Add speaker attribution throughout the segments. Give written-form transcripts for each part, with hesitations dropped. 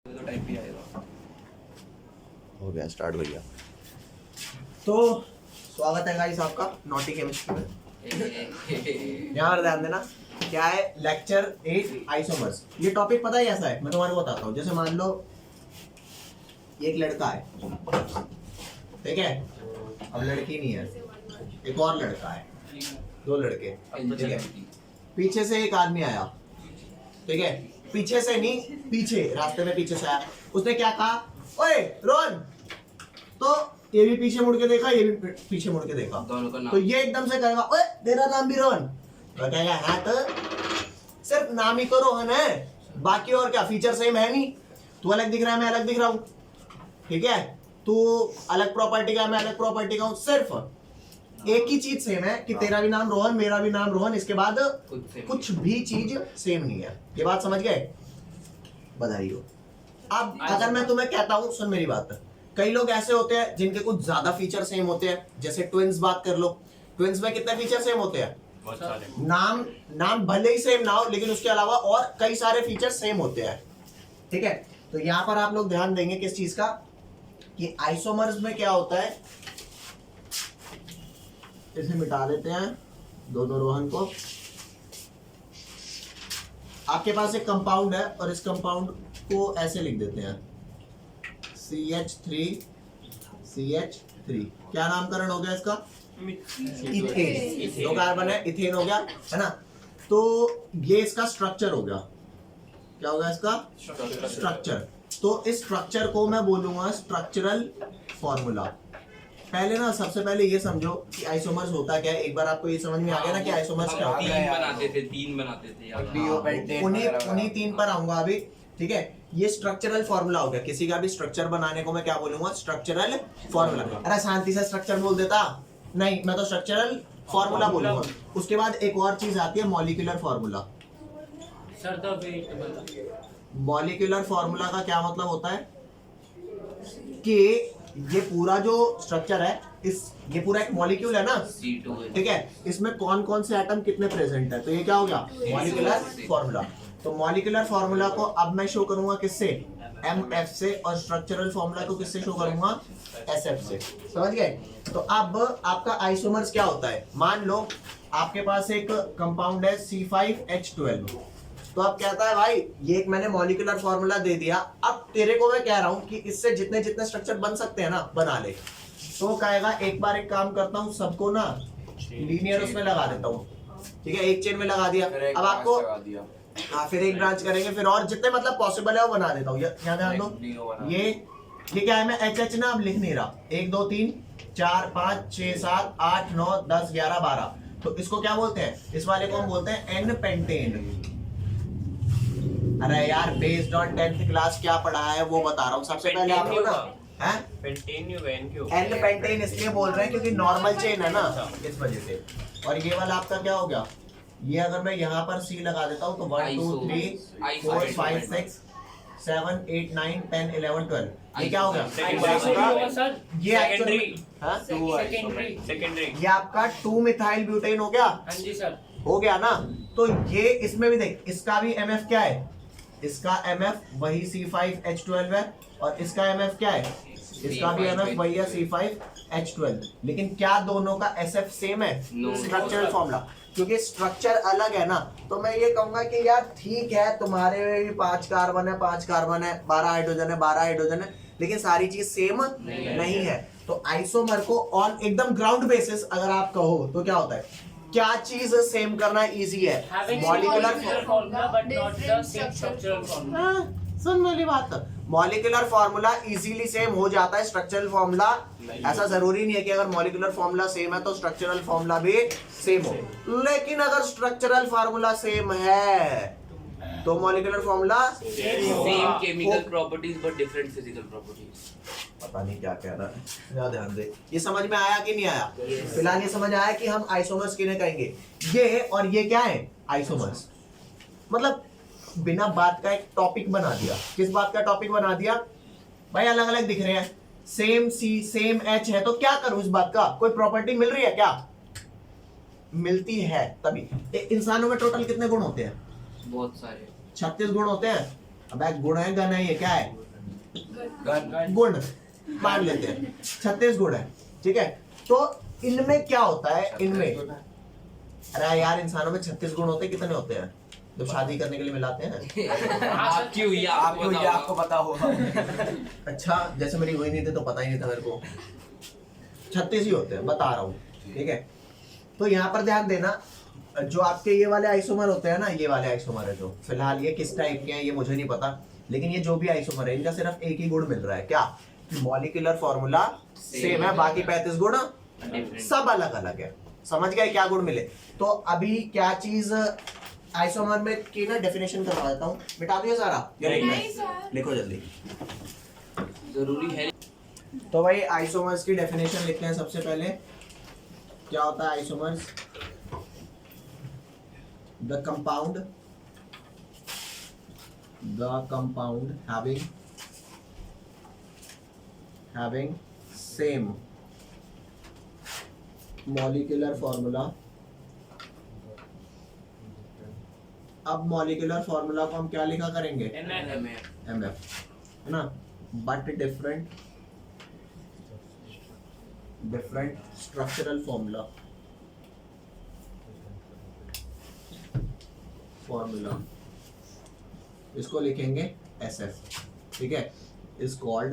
Speaker 1: तो टाइप भी आएगा।
Speaker 2: हो गया स्टार्ट भैया। तो स्वागत है गाइस आपका नॉटी केमिस्ट्री में। यहाँ पर ध्यान देना, क्या है लेक्चर 8 आइसोमर्स। ये टॉपिक पता है कैसा है, मैं तुम्हारे को बताता हूँ। जैसे मान लो एक लड़का है, ठीक है, अब लड़की नहीं है, एक और लड़का है, दो लड़के, ठीक है। पीछे से एक आदमी आया, ठीक है, पीछे से नहीं, पीछे रास्ते में पीछे से आया। उसने क्या कहा, ओए रोहन, तो ये भी पीछे मुड़ के देखा, ये भी पीछे मुड़ के देखा, तो ये एकदम से कहेगा, ओए तेरा नाम भी रोहन? तो कहेगा हाँ, तो सिर्फ नाम ही तो रोहन है, बाकी और क्या फीचर सेम है नहीं। तू अलग दिख रहा है, मैं अलग दिख रहा हूँ, ठीक है, तू अलग प्रॉपर्टी का, मैं अलग प्रॉपर्टी का हूँ, सिर्फ एक ही चीज सेम है कि तेरा भी नाम रोहन, मेरा भी नाम रोहन, इसके बाद कुछ भी चीज सेम नहीं है। ये बात समझ गए? बधाई हो। अब अगर मैं तुम्हें कहता हूं, सुन मेरी बात, कई लोग ऐसे होते हैं जिनके कुछ ज्यादा फीचर सेम होते हैं। जैसे ट्विंस बात कर लो, ट्विंस में कितने फीचर सेम होते हैं? नाम भले ही सेम ना हो, लेकिन उसके अलावा और कई सारे फीचर सेम होते हैं, ठीक है। तो यहां पर आप लोग ध्यान देंगे किस चीज का, कि आइसोमर्स में क्या होता है। इसे मिटा देते हैं, दोनों रोहन को। आपके पास एक कंपाउंड है और इस कंपाउंड को ऐसे लिख देते हैं, CH3 CH3। क्या नामकरण हो गया इसका? इथेन। दो कार्बन है, इथेन हो गया, है ना। तो ये इसका स्ट्रक्चर हो गया। क्या हो गया इसका? स्ट्रक्चर। तो इस स्ट्रक्चर को मैं बोलूंगा स्ट्रक्चरल फॉर्मूला। पहले ना, सबसे पहले ये समझो कि आइसोमर्स होता क्या है। एक बार आपको ये समझ में आ गया ना कि आइसोमर्स क्या होता है।
Speaker 1: तीन बनाते थे
Speaker 2: उन्हीं तीन पर आऊंगा अभी, ठीक है। ये स्ट्रक्चरल फॉर्मूला हो गया। किसी का भी स्ट्रक्चर बनाने को मैं क्या बोलूंगा? Structural formula. अरे शांति से स्ट्रक्चर बोल देता, नहीं, मैं तो स्ट्रक्चरल फॉर्मूला बोलूंगा। उसके बाद एक और चीज आती है मॉलिक्यूलर फॉर्मूला। मॉलिक्यूलर फॉर्मूला का क्या मतलब होता है कि ये पूरा जो स्ट्रक्चर है, ये पूरा एक मॉलिक्यूल है ना, ठीक है, इसमें कौन कौन से एटम कितने प्रेजेंट है। तो ये क्या हो गया? Molecular formula. तो मॉलिक्यूलर फॉर्मूला को अब मैं शो करूंगा किससे? MF से। और स्ट्रक्चरल फॉर्मूला को किससे शो करूंगा? SF से। समझ गए? तो अब आपका आइसोमर्स क्या होता है। मान लो आपके पास एक कंपाउंड है C5H12। तो अब कहता है भाई, ये एक मैंने मॉलिक्यूलर फॉर्मूला दे दिया, अब तेरे को मैं कह रहा हूं कि इससे जितने जितने स्ट्रक्चर बन सकते हैं ना, बना ले। तो कहेगा एक बार एक काम करता हूं, सबको ना लीनियर उसमें लगा देता हूं, ठीक है, एक चेन में लगा दिया। अब आपको हाँ, फिर एक ब्रांच करेंगे, फिर और जितने मतलब पॉसिबल है वो बना देता हूँ। यहाँ ध्यान दो, ये क्या है, मैं HH ना अब लिख नहीं रहा। 1 2 3 4 5 6 7 8 9 10 11 12। तो इसको क्या बोलते हैं? इस वाले को हम बोलते हैं N पेंटेन। अरे यार, बेस्ड ऑन 10th क्लास क्या पढ़ा है वो बता रहा हूँ। सबसे पहले आपको ना N पेंटेन इसलिए बोल रहे हैं क्योंकि नॉर्मल चेन है ना, इस वजह से। और ये वाला आपका क्या हो गया? ये अगर मैं यहाँ पर C लगा देता हूँ तो 1 2 3 4 5 6 7 8 9 10 11 12। ये क्या हो गया? ये सेकेंडरी। ये आपका 2 मिथाइल ब्यूटेन हो गया।
Speaker 3: हाँ जी सर,
Speaker 2: हो गया ना। तो ये इसमें भी देख, इसका भी MF क्या है? इसका MF वही C5H12 है, और इसका MF क्या है? इसका भी MF वही है C5H12। लेकिन क्या दोनों का SF सेम है? Structural formula. क्योंकि स्ट्रक्चर अलग है ना, तो मैं ये कहूंगा कि यार ठीक है, तुम्हारे में भी 5 कार्बन है, 5 कार्बन है, 12 हाइड्रोजन है, 12 हाइड्रोजन है, लेकिन सारी चीज सेम नहीं है। तो आइसोमर को ऑन एकदम ग्राउंड बेसिस अगर आप कहो तो क्या होता है, क्या चीज सेम करना इजी है? Molecular
Speaker 3: formula but not the same structural formula.
Speaker 2: सुन मेरी बात, मॉलिक्यूलर फॉर्मूला इजीली सेम हो जाता है, स्ट्रक्चरल फॉर्मूला ऐसा जरूरी नहीं है कि अगर मॉलिक्यूलर फॉर्मूला सेम है तो स्ट्रक्चरल फॉर्मूला भी सेम हो। लेकिन अगर स्ट्रक्चरल फॉर्मूला सेम है तो molecular formula
Speaker 1: same chemical properties but different physical properties.
Speaker 2: पता नहीं क्या कह रहा है, ध्यान दे। ये समझ में आया कि नहीं आया? फिलहाल ये समझ आया कि हम आइसोमर्स किन्हें कहेंगे। ये और ये क्या है? आइसोमर्स। मतलब बिना बात का एक टॉपिक बना दिया। किस बात का टॉपिक बना दिया भाई? अलग अलग दिख रहे हैं, सेम C सेम H है, तो क्या करूं इस बात का? कोई प्रॉपर्टी मिल रही है क्या? मिलती है तभी। इंसानों में टोटल कितने गुण होते हैं?
Speaker 1: बहुत सारे,
Speaker 2: 36 गुण होते हैं। अबे गुण है गण है, ये क्या है? गुण मान लेते हैं 36 गुण है, ठीक है। तो इनमें क्या होता है, इनमें अरे यार इंसानों में 36 गुण होते हैं, कितने होते हैं जब शादी करने के लिए मिलाते हैं?
Speaker 1: आपकी हुई है,
Speaker 4: आपको पता होगा।
Speaker 2: अच्छा, जैसे मेरी हुई नहीं थी तो पता ही नहीं था मेरे को। 36 ही होते हैं, बता रहा हूँ, ठीक है। तो यहाँ पर ध्यान देना, जो आपके ये वाले आइसोमर होते हैं ना, ये वाले आइसोमर है जो फिलहाल ये किस टाइप के हैं ये मुझे नहीं पता, लेकिन ये जो भी आइसोमर है इनका सिर्फ एक ही गुण मिल रहा है, क्या? मॉलिक्यूलर फॉर्मूला सेम है, बाकी 35 गुण सब अलग अलग है। समझ गए क्या गुण मिले? तो अभी क्या चीज आइसोमर में की ना डेफिनेशन करवा देता हूँ, मिटा दिया सारा या लिखो जल्दी,
Speaker 1: जरूरी है।
Speaker 2: तो भाई आइसोमर्स की डेफिनेशन लिखते हैं सबसे पहले। क्या होता है isomers? The compound having same molecular formula। अब मॉलिक्यूलर फॉर्मूला को हम क्या लिखा करेंगे? MF, है ना, बट डिफरेंट स्ट्रक्चरल फॉर्मूला इसको लिखेंगे SF, ठीक है। Is called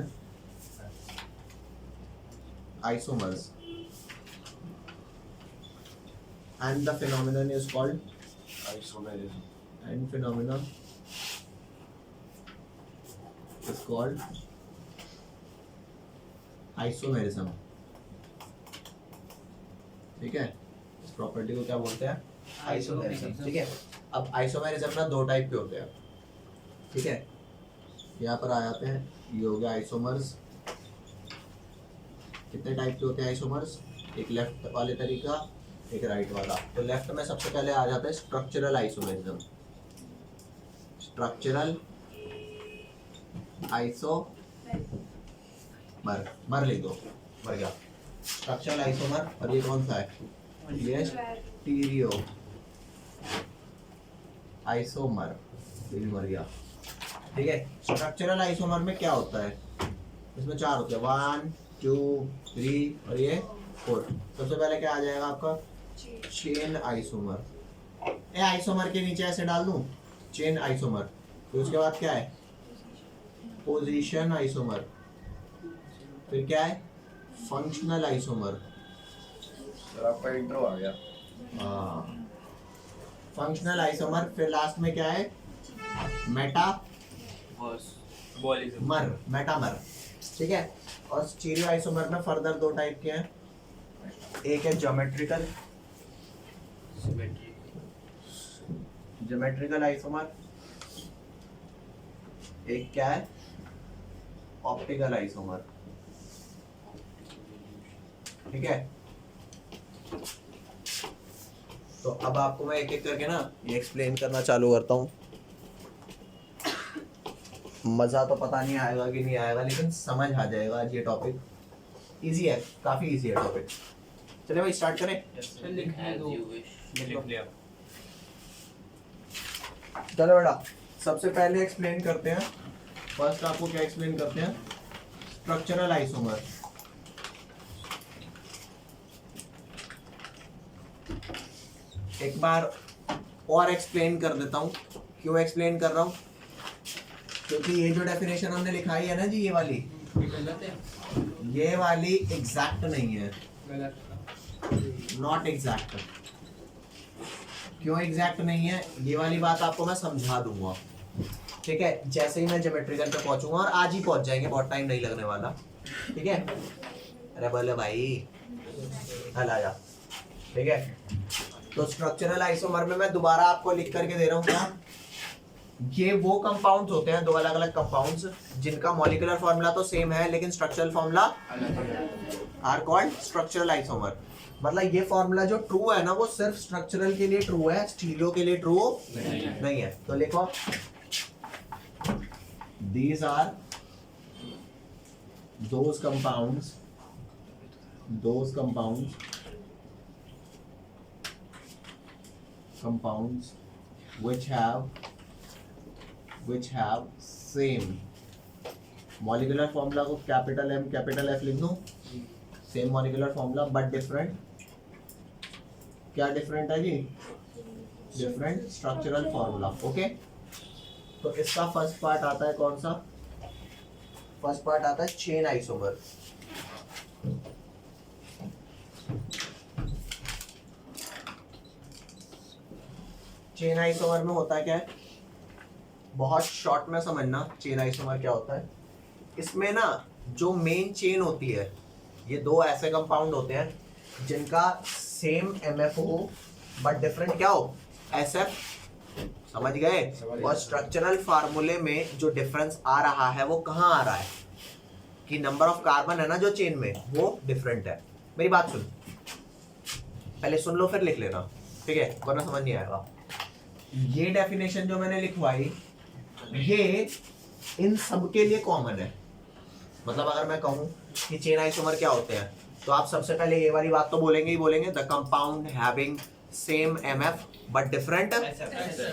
Speaker 2: isomers and the phenomenon is called
Speaker 4: Isomerism.
Speaker 2: and phenomenon is called isomerism, ठीक है। इस प्रॉपर्टी को क्या बोलते हैं? आइसोमेरिज्म, ठीक है। अब आइसोमेरिज्म ना दो टाइप के होते हैं, ठीक है। यहाँ पर आ जाते हैं, ये हो गया आइसोमर्स। कितने टाइप के होते हैं आइसोमर्स? एक लेफ्ट वाले तरीका, एक राइट वाला। तो लेफ्ट में सबसे पहले आ जाता है स्ट्रक्चरल आइसोमेरिज्म। स्ट्रक्चरल आइसोमर, मर लिख दो, मर गया स्ट्रक्चरल आइसोमर। और ये कौन सा है? ये स्टीरियो आइसोमर, ये भी मर गया, ठीक है। स्ट्रक्चरल आइसोमर में क्या होता है? इसमें 4 होते हैं, 1 2 3 और ये 4। सबसे पहले क्या आ जाएगा आपका? Chain isomer. आइसोमर के नीचे ऐसे डाल दूं, चेन आइसोमर। फिर उसके बाद क्या है? Position isomer. फिर क्या है? Functional isomer.
Speaker 4: सर आपका इंट्रो आ गया।
Speaker 2: हाँ, फंक्शनल आइसोमर। फिर लास्ट में क्या है? मेटामर, ठीक है। और स्टीरियो आइसोमर में फर्दर 2 टाइप के हैं, एक है ज्योमेट्रिकल आइसोमर, एक क्या है? ऑप्टिकल आइसोमर, ठीक है। तो अब आपको मैं एक एक करके ना ये एक्सप्लेन करना चालू करता हूँ। मज़ा तो पता नहीं आएगा कि नहीं आएगा, लेकिन समझ आ जाएगा। आज ये टॉपिक इजी है, काफ़ी इजी है टॉपिक। चले भाई स्टार्ट करें। चलो बेटा, सबसे पहले एक्सप्लेन करते हैं। फर्स्ट आपको क्या एक्सप्लेन करते हैं? Structural isomer. एक बार और एक्सप्लेन कर देता हूँ। क्यों एक्सप्लेन कर रहा हूँ? क्योंकि ये जो डेफिनेशन हमने लिखाई है ना जी, ये वाली एग्जैक्ट नहीं है, नॉट एग्जैक्ट। क्यों एग्जैक्ट नहीं है? ये वाली बात आपको मैं समझा दूंगा, ठीक है। जैसे ही मैं ज्योमेट्रिकल पे पहुंचूंगा, और आज ही पहुंच जाएंगे, बहुत टाइम नहीं लगने वाला, ठीक है। अरे बोले भाई हल आ जा, ठीक है। तो स्ट्रक्चरल आइसोमर में मैं दोबारा आपको लिख करके दे रहा हूँ क्या? ये वो कंपाउंड्स होते हैं, 2 अलग अलग कंपाउंड्स, जिनका मॉलिक्यूलर फॉर्मूला तो सेम है लेकिन structural formula are called structural isomer. मतलब ये फॉर्मूला जो ट्रू है ना, वो सिर्फ स्ट्रक्चरल के लिए ट्रू है, स्टीरियो के लिए ट्रू नहीं है। तो लिखो, these are those compounds which have which have same molecular formula को कैपिटल M कैपिटल F लिख दूं, same molecular formula but different, क्या डिफरेंट है जी, डिफरेंट स्ट्रक्चरल फॉर्मूला। ओके, तो इसका फर्स्ट पार्ट आता है कौन सा, फर्स्ट पार्ट आता है चेन आइसोमर। चेन आइसोमर में होता क्या है, बहुत शॉर्ट में समझना चेन आइसोमर क्या होता है। इसमें ना जो मेन चेन होती है, ये दो ऐसे कंपाउंड होते हैं जिनका सेम एमएफ हो बट डिफरेंट क्या हो, एसएफ। समझ गए? और स्ट्रक्चरल फार्मूले में जो डिफरेंस आ रहा है वो कहाँ आ रहा है कि नंबर ऑफ कार्बन है ना जो चेन में वो डिफरेंट है। मेरी बात सुन, पहले सुन लो फिर लिख लेना, ठीक है, वरना समझ नहीं आएगा। ये डेफिनेशन जो मैंने लिखवाई ये इन सब के लिए कॉमन है। मतलब अगर मैं कहूं कि चेन आइसोमर क्या होते हैं तो आप सबसे पहले ये वाली बात तो बोलेंगे ही बोलेंगे, the compound having same MF but different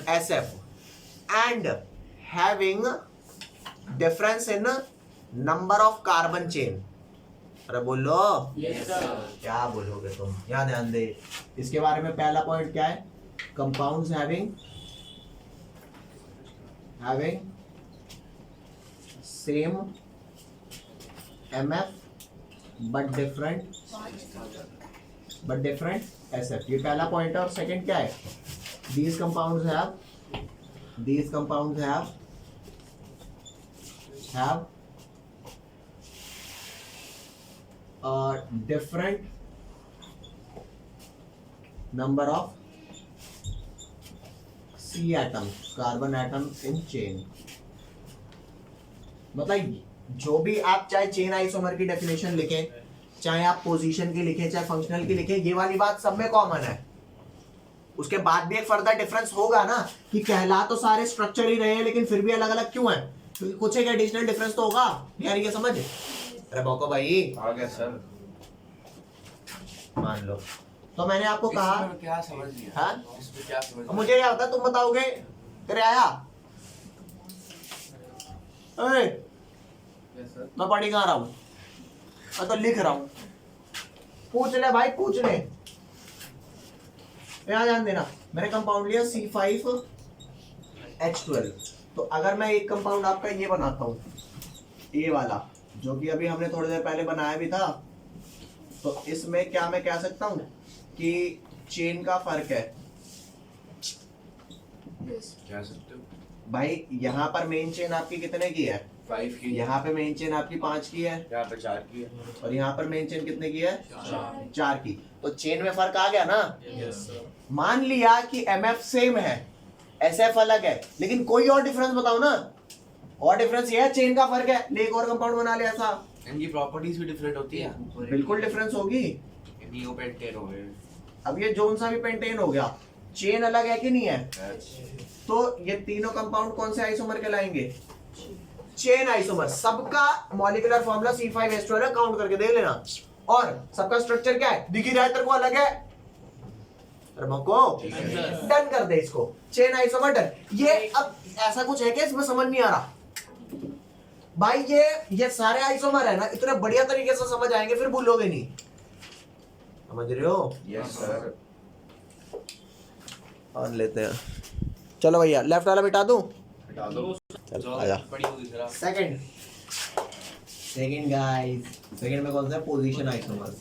Speaker 2: SF and having difference in number of carbon chain. अरे बोलो क्या बोलोगे तुम, यहाँ ध्यान दे। इसके बारे में पहला पॉइंट क्या है, compounds having same MF but different SF, ये पहला पॉइंट है। और सेकंड क्या है, these compounds have a different number of C atoms, carbon atoms in chain। मतलब जो भी आप चाहे चेन आइसोमर की डेफिनेशन लिखें, चाहे आप पोजीशन की लिखें, चाहे फंक्शनल की लिखें, ये वाली बात सब में कॉमन है। उसके बाद भी एक फर्दर डिफरेंस होगा ना कि कहला तो सारे स्ट्रक्चर ही रहे हैं लेकिन फिर भी अलग अलग क्यों है, क्योंकि कुछ एक एडिशनल डिफरेंस तो होगा। यार ये समझ, अरे बौको भाई
Speaker 4: आ गया सर,
Speaker 2: मान लो। तो मैंने आपको कहा
Speaker 4: क्या समझ लिया,
Speaker 2: हाँ
Speaker 4: इसमें क्या समझ लिया?
Speaker 2: मुझे क्या होता तुम बताओगे, तेरे आया मैं पढ़ी कहाँ रहा हूँ, मैं तो लिख रहा हूँ। पूछ ले भाई पूछ ले, यहाँ ध्यान देना। मैंने कंपाउंड लिया C5H12। तो अगर मैं एक कंपाउंड आपका ये बनाता हूँ, ये वाला जो कि अभी हमने थोड़ी देर पहले बनाया भी था, तो इसमें क्या मैं कह सकता हूँ कि चेन का फर्क है।
Speaker 4: कह सकते हो
Speaker 2: भाई यहाँ पर मेन चेन आपकी कितने की है,
Speaker 4: 5 की,
Speaker 2: यहाँ पे मेन चेन आपकी 5 की है,
Speaker 4: यहाँ पे 4 की है,
Speaker 2: और यहाँ पर मेन चेन कितने की है, 4 की। तो चेन में फर्क आ गया ना। मान लिया कि एमएफ सेम है, एसएफ अलग है, लेकिन कोई और डिफरेंस बताओ ना। और डिफरेंस ये है चेन का फर्क है, ले एक और कंपाउंड बना लिया था,
Speaker 1: इनकी प्रॉपर्टीज भी डिफरेंट होती है।
Speaker 2: बिल्कुल डिफरेंस होगी।
Speaker 1: नियोपेंटेन हो गए,
Speaker 2: अब ये जोन सा भी पेंटेन हो गया, चेन अलग है कि नहीं है। तो ये तीनों कंपाउंड कौन से आइसोमर कहलाएंगे, चेन आइसोमर। सबका मॉलिक्यूलर फॉर्मूला C5H12 है, काउंट करके देख लेना। और सबका स्ट्रक्चर क्या है, दिखी रहा है तेरे को, अलग है। डन कर दे इसको, चेन आइसोमर डन। ये अब ऐसा कुछ है कि इसमें समझ नहीं आ रहा भाई, ये सारे आइसोमर है ना, इतने बढ़िया तरीके से समझ आएंगे फिर भूलोगे नहीं। समझ रहे हो?
Speaker 4: Yes sir.
Speaker 2: और लेते हैं, चलो भैया लेफ्ट वाला मिटा दूं,
Speaker 4: हटा दो।
Speaker 2: चल आजा। सेकंड गाइस, सेकंड में कौन सा है, पोजीशन आइसोमर।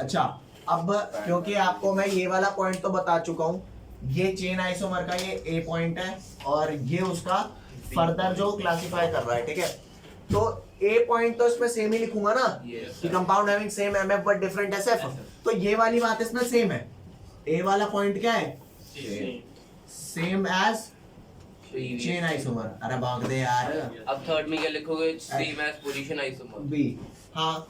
Speaker 2: अच्छा, अब क्योंकि आपको मैं ये वाला पॉइंट तो बता चुका हूँ, ये चेन आइसोमर का ये ए पॉइंट है और ये उसका फर्दर जो क्लासिफाई कर रहा है, ठीक है। तो ए पॉइंट तो इसमें सेम ही लिखूंगा ना कि compound having same MF but different SF. तो ये वाली बात इसमें सेम है। ए वाला पॉइंट क्या है, सेम एज चेन आइसोमर। अरे भाग दे यार।
Speaker 1: अब थर्ड में क्या लिखोगे, same as position isomer
Speaker 2: b. हाँ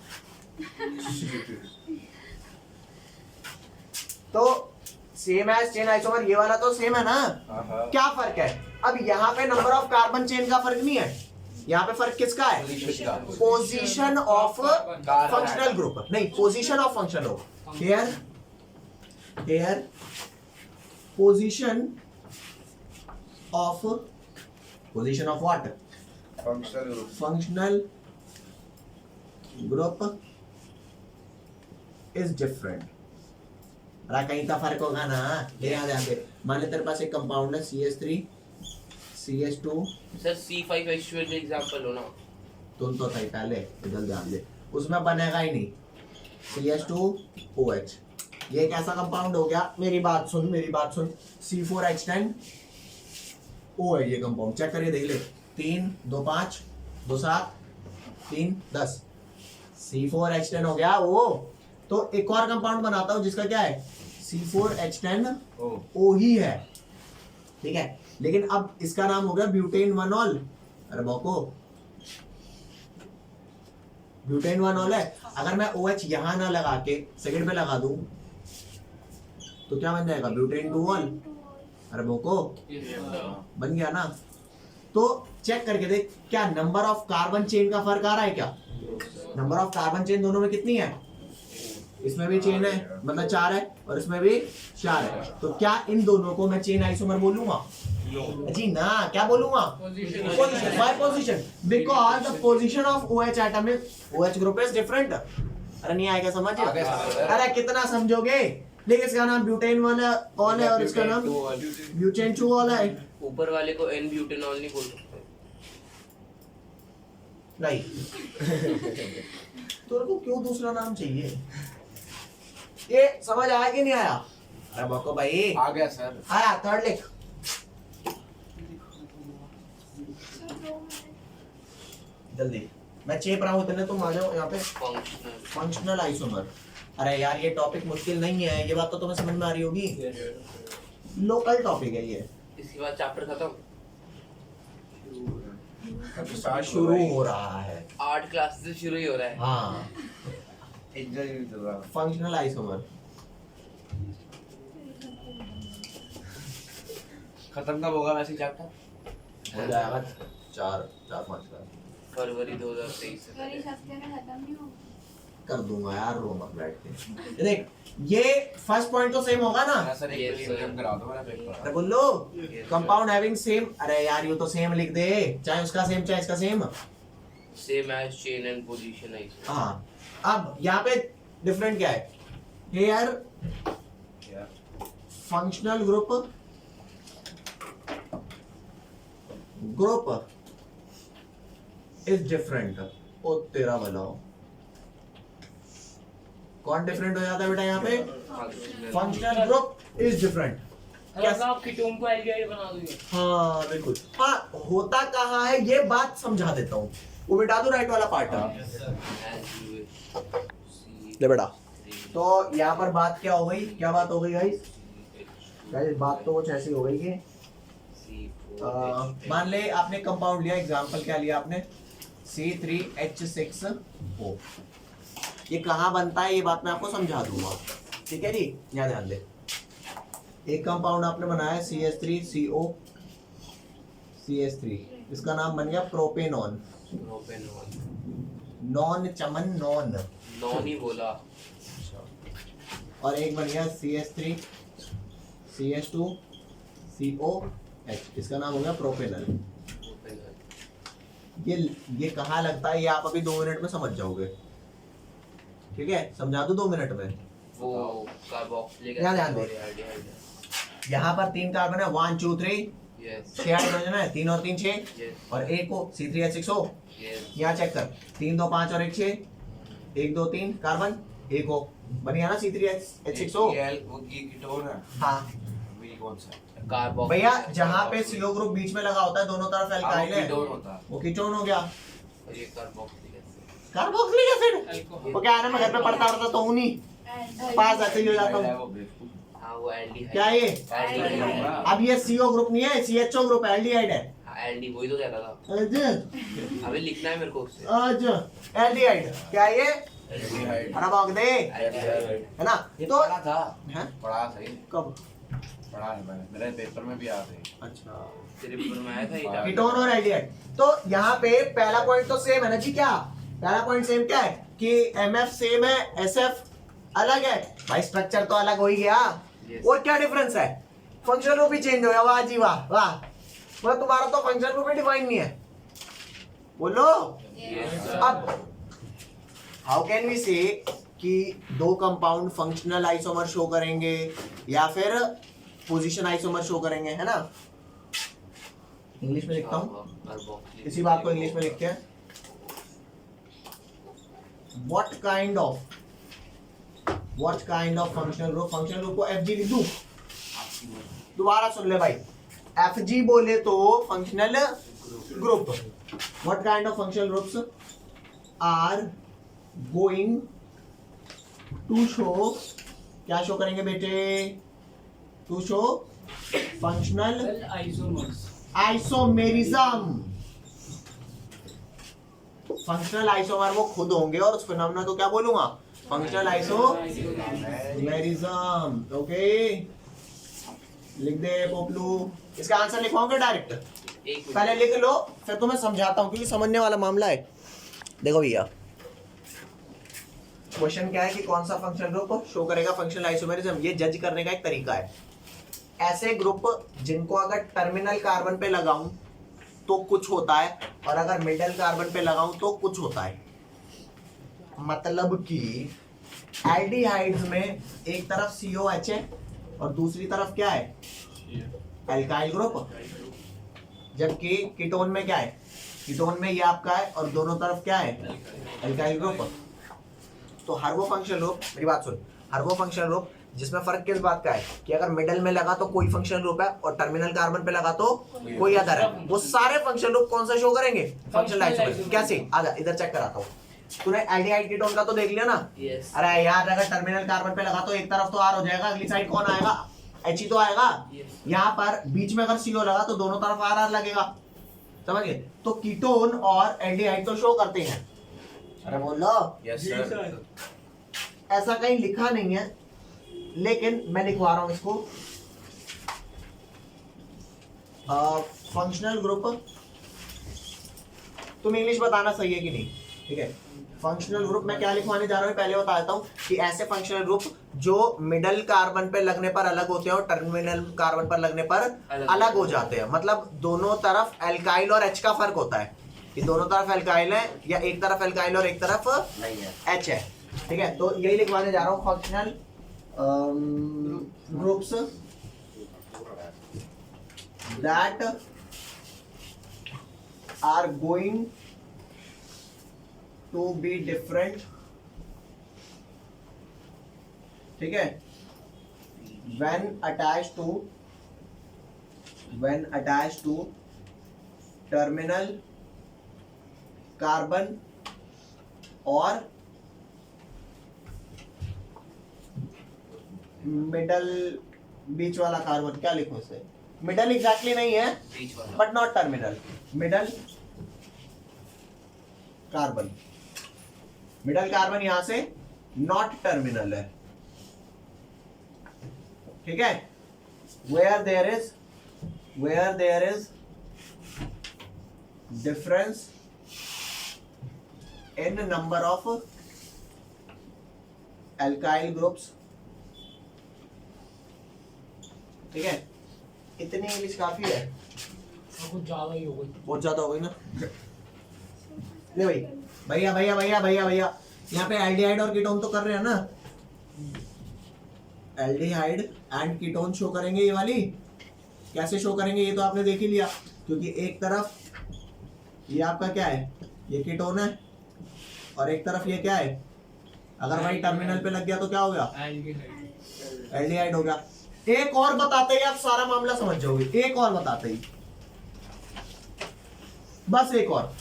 Speaker 2: तो सेम एज चेन आइसोमर, ये वाला तो सेम है ना। क्या फर्क है, अब यहाँ पे नंबर ऑफ कार्बन चेन का फर्क नहीं है, यहाँ पे फर्क किसका है, पोजीशन ऑफ फंक्शनल ग्रुप, नहीं position of functional group. Clear? here position of what? Functional group is different. अरे कहीं का फर्क होगा ना, ले आ ध्यान दे। मान ले तेरे पास एक कंपाउंड है CH3 CH2।
Speaker 1: सर C5H12 का एग्जांपल हो ना।
Speaker 2: तुम तो सही पहले इधर ध्यान दे, उसमें बनेगा ही नहीं CH2OH। ये कैसा कंपाउंड हो गया? मेरी बात सुन C4H10O है ये कंपाउंड। चेक करिए देख ले, 3 2 5 2 7 3 10 C4H10 हो गया वो। तो एक और कंपाउंड बनाता हूं जिसका क्या है C4H10O ही है, ठीक है। लेकिन अब इसका नाम हो गया ब्यूटेन 1ऑल। अरे बॉको, ब्यूटेन 1ऑल है। अगर मैं OH यहां ना लगा के सेकंड पे लगा दूं तो क्या बन जाएगा? ब्यूटेन 2ऑल। अरे बोको, बन गया ना। तो चेक करके देख, क्या नंबर ऑफ कार्बन चेन का फर्क आ रहा है क्या? नंबर ऑफ कार्बन चेन दोनों में कितनी है? इसमें भी चेन है, मतलब 4 है, और इसमें भी 4 है। तो क्या इन दोनों को मैं चेन आइसोमर बोलूंगा? जी ना, क्या बोलूंगा? Position. Why position? Because the position of OH atom is OH group is different. अरे नहीं आएगा समझ? अरे कितना समझोगे? लेकिन इसका नाम ब्यूटेन वाला ऑल है और इसका नाम ब्यूटेन 2ऑल है।
Speaker 1: ऊपर वाले को N ब्यूटेनॉल नहीं बोल सकते।
Speaker 2: नहीं तो को क्यों दूसरा नाम चाहिए? ये समझ आया कि नहीं आया? अरे बको भाई
Speaker 4: आ गया सर।
Speaker 2: आया। थर्ड लिख, जल्दी। मैं चेप रहा हूँ इतने, तुम आ जाओ यहाँ पे। Functional isomer. अरे यार ये टॉपिक मुश्किल नहीं है, ये बात तो तुम्हें समझ में आ रही होगी। लोकल टॉपिक है ये।
Speaker 1: इसके बाद चैप्टर खत्म।
Speaker 2: शुरू हो रहा है,
Speaker 1: 8 क्लास से शुरू ही हो रहा है।
Speaker 2: हाँ। फंक्शनल आइसोमर
Speaker 4: खत्म कब होगा वैसे चैप्टर?
Speaker 2: हो जाएगा 4-5 का।
Speaker 1: फरवरी 2023 से
Speaker 3: सर इस हफ्ते में खत्म नहीं होगा।
Speaker 2: कर दूंगा यार, रो मत बैठ के। देख ये फर्स्ट पॉइंट तो सेम होगा ना?
Speaker 4: सर एक
Speaker 1: Yes, sir.
Speaker 4: रिवीजन करा दो मेरा पेपर।
Speaker 2: अरे बोलो, कंपाउंड हैविंग सेम। अरे यार ये तो सेम लिख दे, चाहे उसका सेम चाहे इसका same.
Speaker 1: Same as chain and position है।
Speaker 2: हाँ, अब यहाँ पे डिफरेंट क्या है? Here functional group is different. ओ तेरा भलाओ, कौन डिफरेंट हो जाता है बेटा यहाँ पे? Functional group is different.
Speaker 5: कैसा आप कीटोन को एल्डिहाइड बना दोगे?
Speaker 2: हाँ बिल्कुल। हाँ, होता कहाँ है ये बात समझा देता हूँ, वो मिटा दो राइट वाला पार्ट। ले बेटा, तो यहाँ पर बात क्या हो गई? क्या बात हो गई गाइस? गाइस बात तो कुछ ऐसी हो गई कि मान ले आपने कंपाउंड लिया, एग्जांपल क्या लिया आपने? C3H6O। ये कहाँ बनता है ये बात मैं आपको समझा दूंगा, ठीक है जी? यहाँ ध्यान दे। एक कंपाउंड आपने बनाया CH3CO CH3, इसका नाम बन गया प्रोपेनॉन। नॉन चमन नॉन
Speaker 1: ही बोला।
Speaker 2: और एक बन गया CH3 CH2 COH, इसका नाम हो गया प्रोपेनल। ये कहाँ लगता है ये आप अभी 2 मिनट में समझ जाओगे, ठीक है? समझा दो 2 मिनट में।
Speaker 1: वो कार्बोक्सिलिक
Speaker 2: यहाँ ध्यान दे, यहाँ पर 3 कार्बन है, 1 2 3, 6 हाइड्रोजन है, 3 और 3 6, और एक को C3H6O। यहाँ चेक कर, 3 2 5 और 1 6, 1 2 3 कार्बन, एक हो बन गया ना C3H6O।
Speaker 4: वो कीटोन है।
Speaker 2: हाँ
Speaker 4: ये कौन सा?
Speaker 1: कार्बोक्सिलिक।
Speaker 2: भैया जहाँ पे CO ग्रुप बीच में लगा होता है, दोनों तरफ एल्काइल है,
Speaker 4: कीटोन होता है।
Speaker 2: वो कीटोन हो गया।
Speaker 1: और ये कार्बोक्सिलिक एसिड।
Speaker 2: कार्बोक्सिलिक एसिड वो क्या है ना, मैं घर पे पढ़ता तो हूँ नहीं, पास ऐसे ही हो जाता हूँ।
Speaker 1: हाँ वो एल्डिहाइड।
Speaker 2: क्या ये?
Speaker 1: एल्डिहाइड।
Speaker 2: अब ये CO ग्रुप नहीं है, CHO ग्रुप एल्डिहाइड है।
Speaker 1: हाँ एल्डी, वही तो कह रहा था।
Speaker 2: अच्छा
Speaker 1: अभी लिखना है मेरे को उससे।
Speaker 2: अच्छा एल्डिहाइड क्या है ये?
Speaker 4: एल्डिहाइड।
Speaker 2: अरे भाग दे,
Speaker 1: एल्डिहाइड।
Speaker 2: है ना?
Speaker 4: ये
Speaker 2: तो
Speaker 4: पढ़ा था।
Speaker 2: हैं?
Speaker 4: पढ़ा सही।
Speaker 2: कब
Speaker 4: पढ़ा है मैंने, मेरे पेपर में भी आते हैं।
Speaker 2: अच्छा
Speaker 1: तेरे पेपर में आया था ये।
Speaker 2: कीटोन और एल्डिहाइड। तो यहाँ पे पहला पॉइंट तो सेम है ना जी? क्या पहला पॉइंट सेम क्या है कि MF सेम है SF अलग है भाई, स्ट्रक्चर तो अलग हो ही गया।
Speaker 1: Yes.
Speaker 2: और क्या डिफरेंस है, फंक्शनल ग्रुप ही चेंज हो गया। वाह जी वाह वाह, मतलब तुम्हारा तो फंक्शनल ग्रुप ही डिफाइन नहीं है। बोलो
Speaker 1: Yes.
Speaker 2: अब हाउ कैन वी से कि दो कंपाउंड फंक्शनल आइसोमर शो करेंगे या फिर पोजीशन आइसोमर शो करेंगे, है ना। इंग्लिश में लिखता हूँ, इसी बात को इंग्लिश में लिखते हैं। What kind of functional group को एफजी लिख दूं। दोबारा सुन ले भाई, एफजी बोले तो functional group. What kind of functional groups are going to show, क्या शो करेंगे बेटे, to show functional
Speaker 5: isomers.
Speaker 2: Isomerism. Functional isomer वो खुद होंगे और उस फिनोमेना को क्या बोलूंगा, फंक्शनल आइसोमेरिज्म। ओके लिख दे पोपलू, इसका आंसर लिखवाओगे डायरेक्ट, पहले लिख लो फिर तुम्हें समझाता हूं क्योंकि समझने वाला मामला है। देखो भैया, क्वेश्चन क्या है कि कौन सा फंक्शनल ग्रुप शो करेगा फंक्शनल आइसोमेरिज्म, ये जज करने का एक तरीका है। ऐसे ग्रुप जिनको अगर टर्मिनल कार्बन पे लगाऊं तो कुछ होता है और अगर मिडल कार्बन पे लगाऊं तो कुछ होता है। मतलब कि एल्डिहाइड्स में एक तरफ COH है और दूसरी तरफ क्या है, एल्काइल ग्रुप। जबकि कीटोन में क्या है, कीटोन में ये आपका है और दोनों तरफ क्या है, एल्काइल ग्रुप। तो हर वो फंक्शनल ग्रुप, मेरी बात सुन, हर वो फंक्शनल ग्रुप जिसमें फर्क किस बात का है कि अगर मिडल में लगा तो कोई फंक्शनल ग्रुप है और टर्मिनल कार्बन पे लगा तो कोई अदर है, वो सारे फंक्शनल ग्रुप कौन सा शो करेंगे, फंक्शनल आइसोमर। कैसे, आजा इधर चेक कराता हूँ। तूने एल्डिहाइड कीटोन का तो देख लिया ना।
Speaker 1: Yes.
Speaker 2: अरे यार, अगर टर्मिनल कार्बन पे लगा तो एक तरफ तो R हो जाएगा, अगली साइड कौन आएगा, H ही तो आएगा।
Speaker 1: Yes.
Speaker 2: यहाँ पर बीच में अगर CO लगा तो दोनों तरफ RR लगेगा, समझ गए। तो कीटोन और एल्डिहाइड तो शो करते हैं। अरे बोलो
Speaker 4: यस सर।
Speaker 2: ऐसा कहीं लिखा नहीं है लेकिन मैं लिखवा रहा हूं इसको। फंक्शनल ग्रुप, तुम इंग्लिश बताना सही है कि नहीं, ठीक है। फंक्शनल ग्रुप में क्या लिखवाने जा रहा हूं पहले बता देता हूं कि ऐसे फंक्शनल ग्रुप जो मिडल कार्बन पे लगने पर अलग होते हैं और टर्मिनल कार्बन पर लगने पर अलग हो जाते हैं। मतलब दोनों तरफ एल्काइल और H का फर्क होता है कि दोनों तरफ एल्काइल है या एक तरफ एल्काइल और एक तरफ
Speaker 4: नहीं है
Speaker 2: H है, ठीक है। तो यही लिखवाने जा रहा हूं, functional groups that are going to be different, ठीक है, when attached to terminal carbon और मिडल बीच वाला कार्बन। क्या लिखूं इसे, मिडल एग्जैक्टली नहीं है
Speaker 1: बीच वाला।
Speaker 2: But not terminal, middle carbon. Middle carbon यहां से नॉट टर्मिनल है, ठीक है। Where there is difference in number of alkyl groups, ठीक है। इतनी इंग्लिश काफी है,
Speaker 5: कुछ ज्यादा ही हो गई।
Speaker 2: बहुत ज्यादा हो गई ना। ले भाई, भैया भैया भैया भैया भैया, यहाँ पे एल्डिहाइड और कीटोन तो कर रहे हैं ना, एल्डिहाइड एंड कीटोन शो करेंगे। ये वाली कैसे शो करेंगे ये तो आपने देख ही लिया, क्योंकि एक तरफ ये आपका क्या है, ये कीटोन है और एक तरफ ये क्या है, अगर भाई टर्मिनल पे लग गया तो क्या हो गया, एल्डिहाइड हो गया। एक और बताते ही आप सारा मामला समझ जाओगे, एक और बताते ही, बस एक और,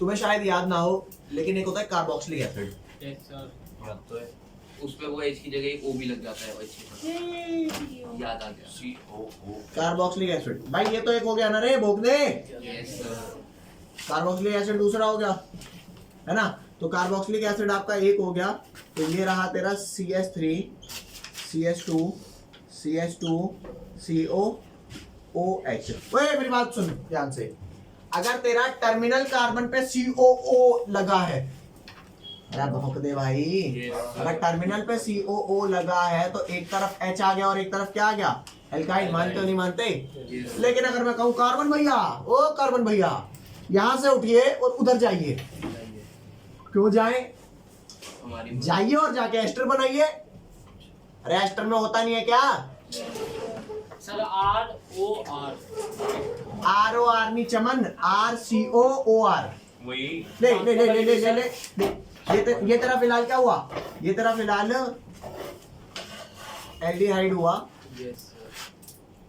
Speaker 2: तुम्हें शायद याद ना हो लेकिन एक होता है कार्बोक्सिलिक एसिड।
Speaker 5: Yes sir.
Speaker 4: याद तो है
Speaker 1: उस पे वो H की जगह एक O भी लग जाता है, H की जगह। याद आ गया।
Speaker 4: COO
Speaker 2: कार्बोक्सिलिक एसिड, भाई ये तो एक हो गया ना रे, भोग दे।
Speaker 1: Yes, sir.
Speaker 2: कार्बोक्सिलिक एसिड दूसरा हो गया, है ना। तो कार्बोक्सिलिक एसिड आपका एक हो गया, तो ये रहा तेरा CH3 CH2 CH2 COOH। ओए मेरी बात सुन ध्यान से, अगर तेरा टर्मिनल कार्बन पे COO लगा है अरे भौंक दे भाई। अगर टर्मिनल पे COO लगा है तो एक तरफ H आ गया और एक तरफ क्या आ गया, एल्काइल। मानते हो नहीं मानते? लेकिन अगर मैं कहूँ कार्बन भैया, ओ कार्बन भैया यहाँ से उठिए और उधर जाइए, क्यों जाए? जाइए और जाके एस्टर बनाइए। अरे एस्टर में होता नहीं है क्या?
Speaker 5: सर ROR
Speaker 2: ROR नहीं चमन, RCOOR।
Speaker 6: वही
Speaker 2: ले ले ले ले ले ले ले। ये तेरा फिलहाल क्या हुआ? ये तेरा फिलहाल एल्डिहाइड हुआ,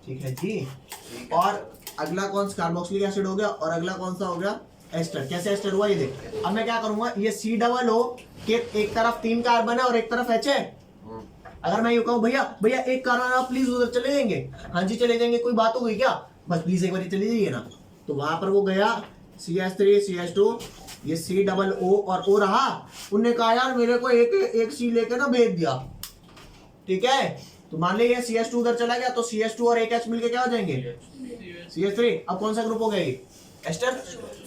Speaker 2: ठीक है जी। और अगला कौन सा कार्बोक्सिलिक एसिड हो गया और अगला कौन सा हो गया, एस्टर। कैसे एस्टर हुआ ये देख। अब मैं क्या करूंगा, ये COO के एक तरफ 3 कार्बन है और एक तरफ H है। अगर मैं यूं कहूं भैया भैया एक कार्बन आप प्लीज उधर चले जाएंगे, हाँ जी चले जाएंगे, कोई बात हो गई क्या, बस प्लीज एक बार चले जाइए ना। तो वहां पर वो गया CH3 CH2, ये COO और O रहा। उनने कहा यार मेरे को एक C लेके ना भेज दिया, ठीक है। तो मान लीजिए CH2 उधर चला गया तो CH2 और एक H मिलके क्या हो जाएंगे, CH3। अब कौन सा ग्रुप हो गया ये, एस्टर।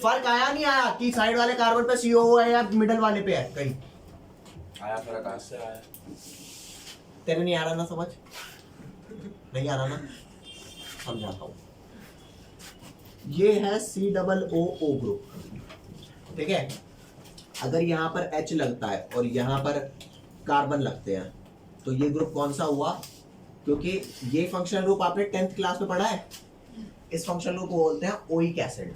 Speaker 2: फर्क आया नहीं आया कि साइड वाले कार्बन पे COO है या मिडल वाले पे है? कहीं
Speaker 4: आया फर्क कहाँ से आया?
Speaker 2: तेरे नहीं आ रहा ना समझ, नहीं आ रहा ना, समझाता हूँ। ये है COO ग्रुप, ठीक है। अगर यहाँ पर H लगता है और यहाँ पर कार्बन लगते हैं तो ये ग्रुप कौन सा हुआ? क्योंकि ये फंक्शनल ग्रुप आपने 10th क्लास में पढ़ा है। इस फंक्शनल ग्रुप को बोलते हैं ओइक एसिड।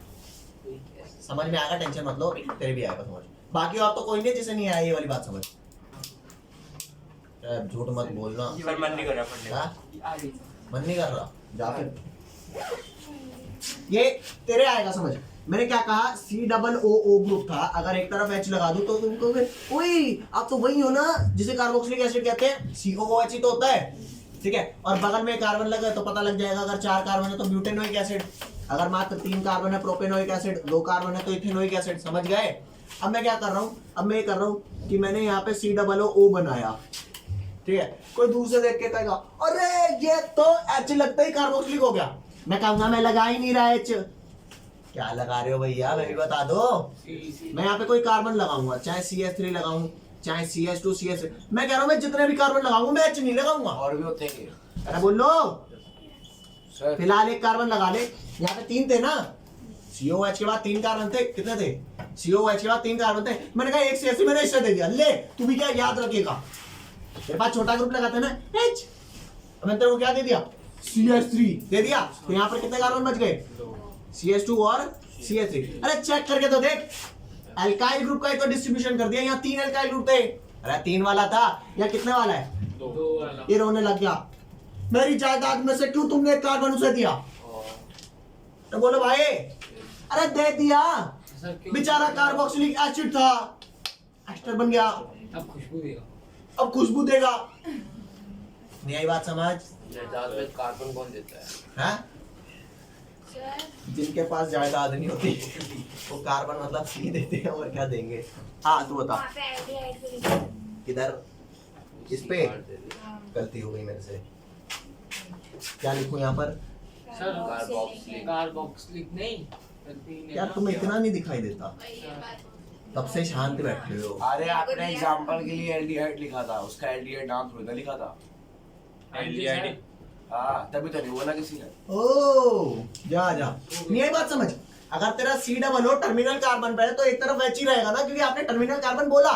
Speaker 2: समझ में आएगा, टेंशन मत लो, तेरे भी आएगा समझ। बाकी और तो कोई नहीं जिसे नहीं आया ये वाली बात समझ। झूठ मत बोलना।
Speaker 6: सर मन नहीं कर रहा पढ़ने का।
Speaker 2: मन नहीं कर रहा, जा फिर। ये तेरे आएगा समझ। मैंने क्या कहा, COO ग्रुप था, अगर एक तरफ H लगा दूं तो तुम कहोगे ओए आप तो वही हो ना जिसे कार्बोक्सिलिक एसिड कहते हैं, COOH ही तो होता है, ठीक है। और बगल में कार्बन लगा तो पता लग जाएगा, अगर 4 कार्बन है तो ब्यूटेनोइक एसिड, अगर मात्र 3 कार्बन है प्रोपेनोइक एसिड, 2 कार्बन है तो इथेनोइक एसिड। समझ गए? अब मैं क्या कर रहा हूँ, अब मैं ये कर रहा हूँ कि मैंने यहाँ पे COO बनाया, ठीक है। कोई दूर से देख के कहेगा अरे ये तो H लगता ही कार्बोक्सिलिक हो गया। मैं कहूंगा मैं लगा ही नहीं रहा H। क्या लगा रहे हो भैया, मैं भी बता दो। मैं यहाँ पे कोई कार्बन लगाऊंगा, चाहे CH3 लगाऊं, चाहे CH2 CH3, मैं कह रहा हूँ मैं जितने भी कार्बन लगाऊंगा मैं H नहीं लगाऊंगा।
Speaker 4: और भी होते हैं।
Speaker 2: अरे बोलो
Speaker 4: सर
Speaker 2: फिलहाल एक कार्बन लगा ले। यहाँ पे 3 थे ना, COH के बाद 3 कार्बन थे। कितने थे? COH के बाद 3 कार्बन थे। मैंने कहा एक CH3 मैंने इससे दे दिया, ले तू भी क्या याद रखेगा, मेरे पास छोटा ग्रुप लगाते हैं ना H। मैंने तेरे को क्या दे दिया, CH3 दे दिया। तो यहाँ पर कितने कार्बन बच गए, CH2 और CH3। अरे चेक करके तो देख, एल्काइल ग्रुप का ही तो डिस्ट्रीब्यूशन कर दिया। यहाँ 3 एल्काइल ग्रुप थे, अरे 3 वाला था, या कितने वाला है,
Speaker 5: 2 वाला।
Speaker 2: ये रोने लग गया, मेरी जायदाद में से क्यों तुमने एक कार्बन उसे दिया। तो बोलो भाई अरे दे दिया, बेचारा कार्बोक्सिलिक एसिड था, एस्टर बन गया,
Speaker 5: अब खुशबू देगा,
Speaker 2: अब खुशबू देगा। नहीं आई बात समझ?
Speaker 1: जायदाद में कार्बन कौन देता है?
Speaker 2: हाँ? जिनके पास जायदाद नहीं होती वो कार्बन मतलब सी देते हैं, और क्या देंगे। हाँ तू बता।
Speaker 3: वहाँ पे एल्डिहाइड पे लिखा है।
Speaker 2: किधर, इस पे गलती हो गई मेरे से। क्या लिखूं यहाँ पर?
Speaker 5: Sir
Speaker 1: carboxylic.
Speaker 5: कार्बोक्सिलिक नहीं, गलती नहीं
Speaker 2: यार
Speaker 5: ना।
Speaker 2: तुम्हें इतना नहीं दिखाई देता,
Speaker 3: वही ये बात।
Speaker 2: तब से शांत बैठे हो।
Speaker 4: अरे आपने एग्जांपल के लिए एल्डिहाइड लिखा था, उसका एल्डिहाइड नाम थोड़ी ना लिखा था।
Speaker 6: एल्डिहाइड
Speaker 4: हाँ तभी तो नहीं बोला किसी ने।
Speaker 2: ओ जा जा, नहीं आई बात समझ। अगर तेरा COO टर्मिनल कार्बन पे है तो एक तरफ H ही रहेगा ना, क्योंकि आपने टर्मिनल कार्बन बोला।